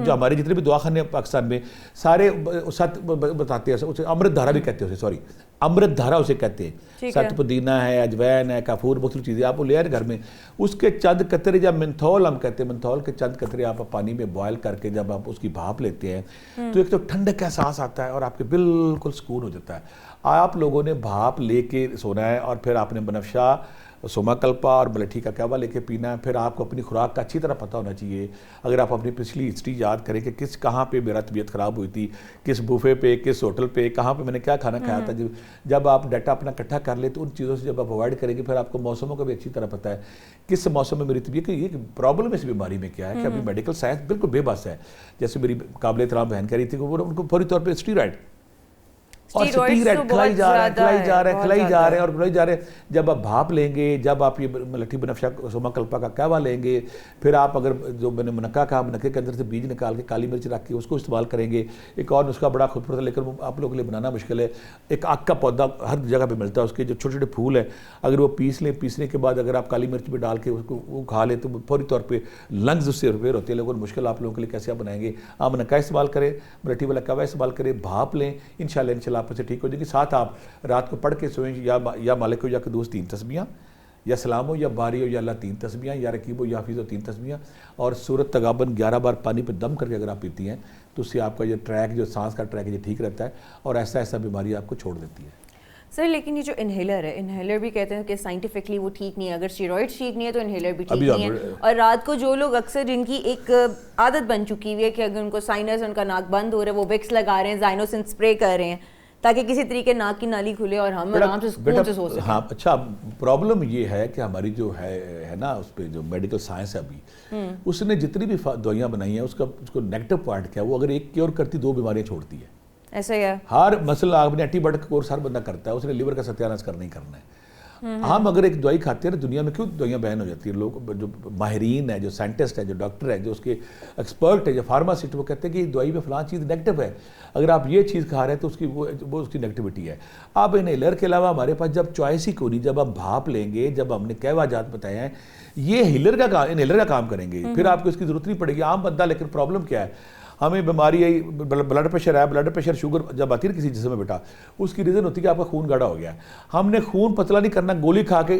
جو ہمارے جتنے بھی دواخانے پاکستان میں سارے ست بتاتے ہیں. اسے امرت دھارا بھی کہتے ہیں, اسے سوری امرت دھارا اسے کہتے ہیں. ست پودینہ ہے, اجوائن ہے, کافور, مختلف چیزیں آپ وہ لے آئیں گھر میں. اس کے چند قطرے, جب منتھول ہم کہتے ہیں, منتھول کے چند قطرے آپ پانی میں بوائل کر کے جب آپ اس کی بھاپ لیتے ہیں تو ایک تو ٹھنڈک کا احساس آتا ہے اور آپ کے بالکل سکون ہو جاتا ہے. آپ لوگوں نے بھاپ لے کے سونا ہے اور پھر آپ نے بنفشا, سوما کلپا اور ملٹھی کا کہوا لے کے پینا ہے. پھر آپ کو اپنی خوراک کا اچھی طرح پتہ ہونا چاہیے. اگر آپ اپنی پچھلی ہسٹری یاد کریں کہ کہاں پہ میرا طبیعت خراب ہوئی تھی, کس بوفے پہ, کس ہوٹل پہ, کہاں پہ میں نے کیا کھانا کھایا تھا, جب آپ ڈیٹا اپنا اکٹھا کر لیں تو ان چیزوں سے جب آپ اوائڈ کریں گے پھر آپ کو موسموں کا بھی اچھی طرح پتہ ہے کس موسم میں میری طبیعت, یہ پرابلم اس بیماری میں کیا ہے کہ ابھی میڈیکل سائنس بالکل بے بس ہے. جیسے میری قابل احترام بہن کہہ رہی تھی کہ وہ ان کو فوری طور پہ اسٹیرائڈ اور کھلائی جا رہے ہیں. جب آپ بھاپ لیں گے, جب آپ یہ ملٹھی بنفشا سوما کلپا کا کہوا لیں گے, پھر آپ اگر جو میں نے منقع کہا, منقع کے اندر سے بیج نکال کے کالی مرچ رکھ کے اس کو استعمال کریں گے. ایک اور نسخہ بڑا خوبصورت ہے لیکن وہ آپ لوگوں کے لیے بنانا مشکل ہے. ایک آگ کا پودا ہر جگہ پہ ملتا ہے, اس کے جو چھوٹے چھوٹے پھول ہیں اگر وہ پیس لیں, پیسنے کے بعد اگر آپ کالی مرچ بھی ڈال کے اس کو وہ کھا لیں تو فوری طور پہ لنگز اس سے ریپیئر ہوتے ہیں. لیکن مشکل آپ لوگوں کے لیے کیسے آپ بنائیں گے, آپ منقع استعمال کریں, ملٹھی والا کہوا استعمال کریں, بھاپ لیں, انشاءاللہ آپ سے ٹھیک ہو جائے گی. ساتھ آپ رات کو پڑھ کے سوئیں یا مالک ہو یا قدوس 3 تسبیحاں, یا سلام ہو یا باری ہو یا اللہ 3 تسبیحاں, یا رقیب ہو یا حفیظ ہو 3 تسبیحاں, اور سورۃ تغابن 11 بار پانی پہ دم کر کے اگر آپ پیتی ہیں تو اس سے آپ کا یہ ٹریک, جو سانس کا ٹریک ہے, یہ ٹھیک رہتا ہے اور ایسا بیماری آپ کو چھوڑ دیتی ہے. سر لیکن یہ جو انہیلر ہے, انہیلر بھی کہتے ہیں کہ سائنٹیفکلی وہ ٹھیک نہیں ہے. اگر اسٹیرائڈز ٹھیک نہیں ہے تو انہیلر بھی ٹھیک نہیں ہے. اور رات کو جو لوگ اکثر جن کی ایک عادت بن چکی ہوئی ہے کہ اگر ان کو سائنس, ان کا ناک بند ہو رہا ہے, وہ وکس لگا رہے ہیں, زائنوسن اسپرے کر رہے ہیں تاکہ کسی طریقے ناک کی نالی کھلے اور ہم آرام سے سکون سے سو سکیں. ہاں اچھا, پرابلم یہ ہے کہ ہماری جو ہے نا اس پہ جو میڈیکل سائنس ہے ابھی, اس نے جتنی بھی دوائیاں بنائی ہیں اس کو نیگیٹو پوائنٹ کیا ہے, وہ اگر ایک کیور کرتی 2 بیماریاں چھوڑتی ہے. ایسا ہی ہے. ہر مثلا آپ نے اینٹی بائیوٹک کا کورس ہر بندہ کرتا ہے, اس نے لیور کا ستیاناش کرنا ہی کرنا ہے. ہم اگر ایک دوائی کھاتے ہیں نا, دنیا میں کیوں دوائیاں بین ہو جاتی ہیں, لوگ جو ماہرین ہیں, جو سائنٹسٹ ہیں, جو ڈاکٹر ہیں, جو اس کے ایکسپرٹ ہیں, جو فارماسسٹ, وہ کہتے ہیں کہ دوائی میں فلاں چیز نیگیٹو ہے, اگر آپ یہ چیز کھا رہے ہیں تو اس کی وہ اس کی نیگیٹیوٹی ہے. آپ انہیلر کے علاوہ ہمارے پاس جب چوائس ہی کوئی نہیں, جب آپ بھاپ لیں گے, جب ہم نے کہوا جات بتایا ہے, یہ انہیلر کا کام کریں گے, پھر آپ کو اس کی ضرورت نہیں پڑے گی. عام بندہ, لیکن پرابلم کیا ہے, ہمیں بیماری ہے, بلڈ پریشر ہے, بلڈ پریشر شوگر جب آتی ہے کسی جسم میں بیٹا, اس کی ریزن ہوتی ہے کہ آپ کا خون گاڑھا ہو گیا ہے. ہم نے خون پتلا نہیں کرنا, گولی کھا کے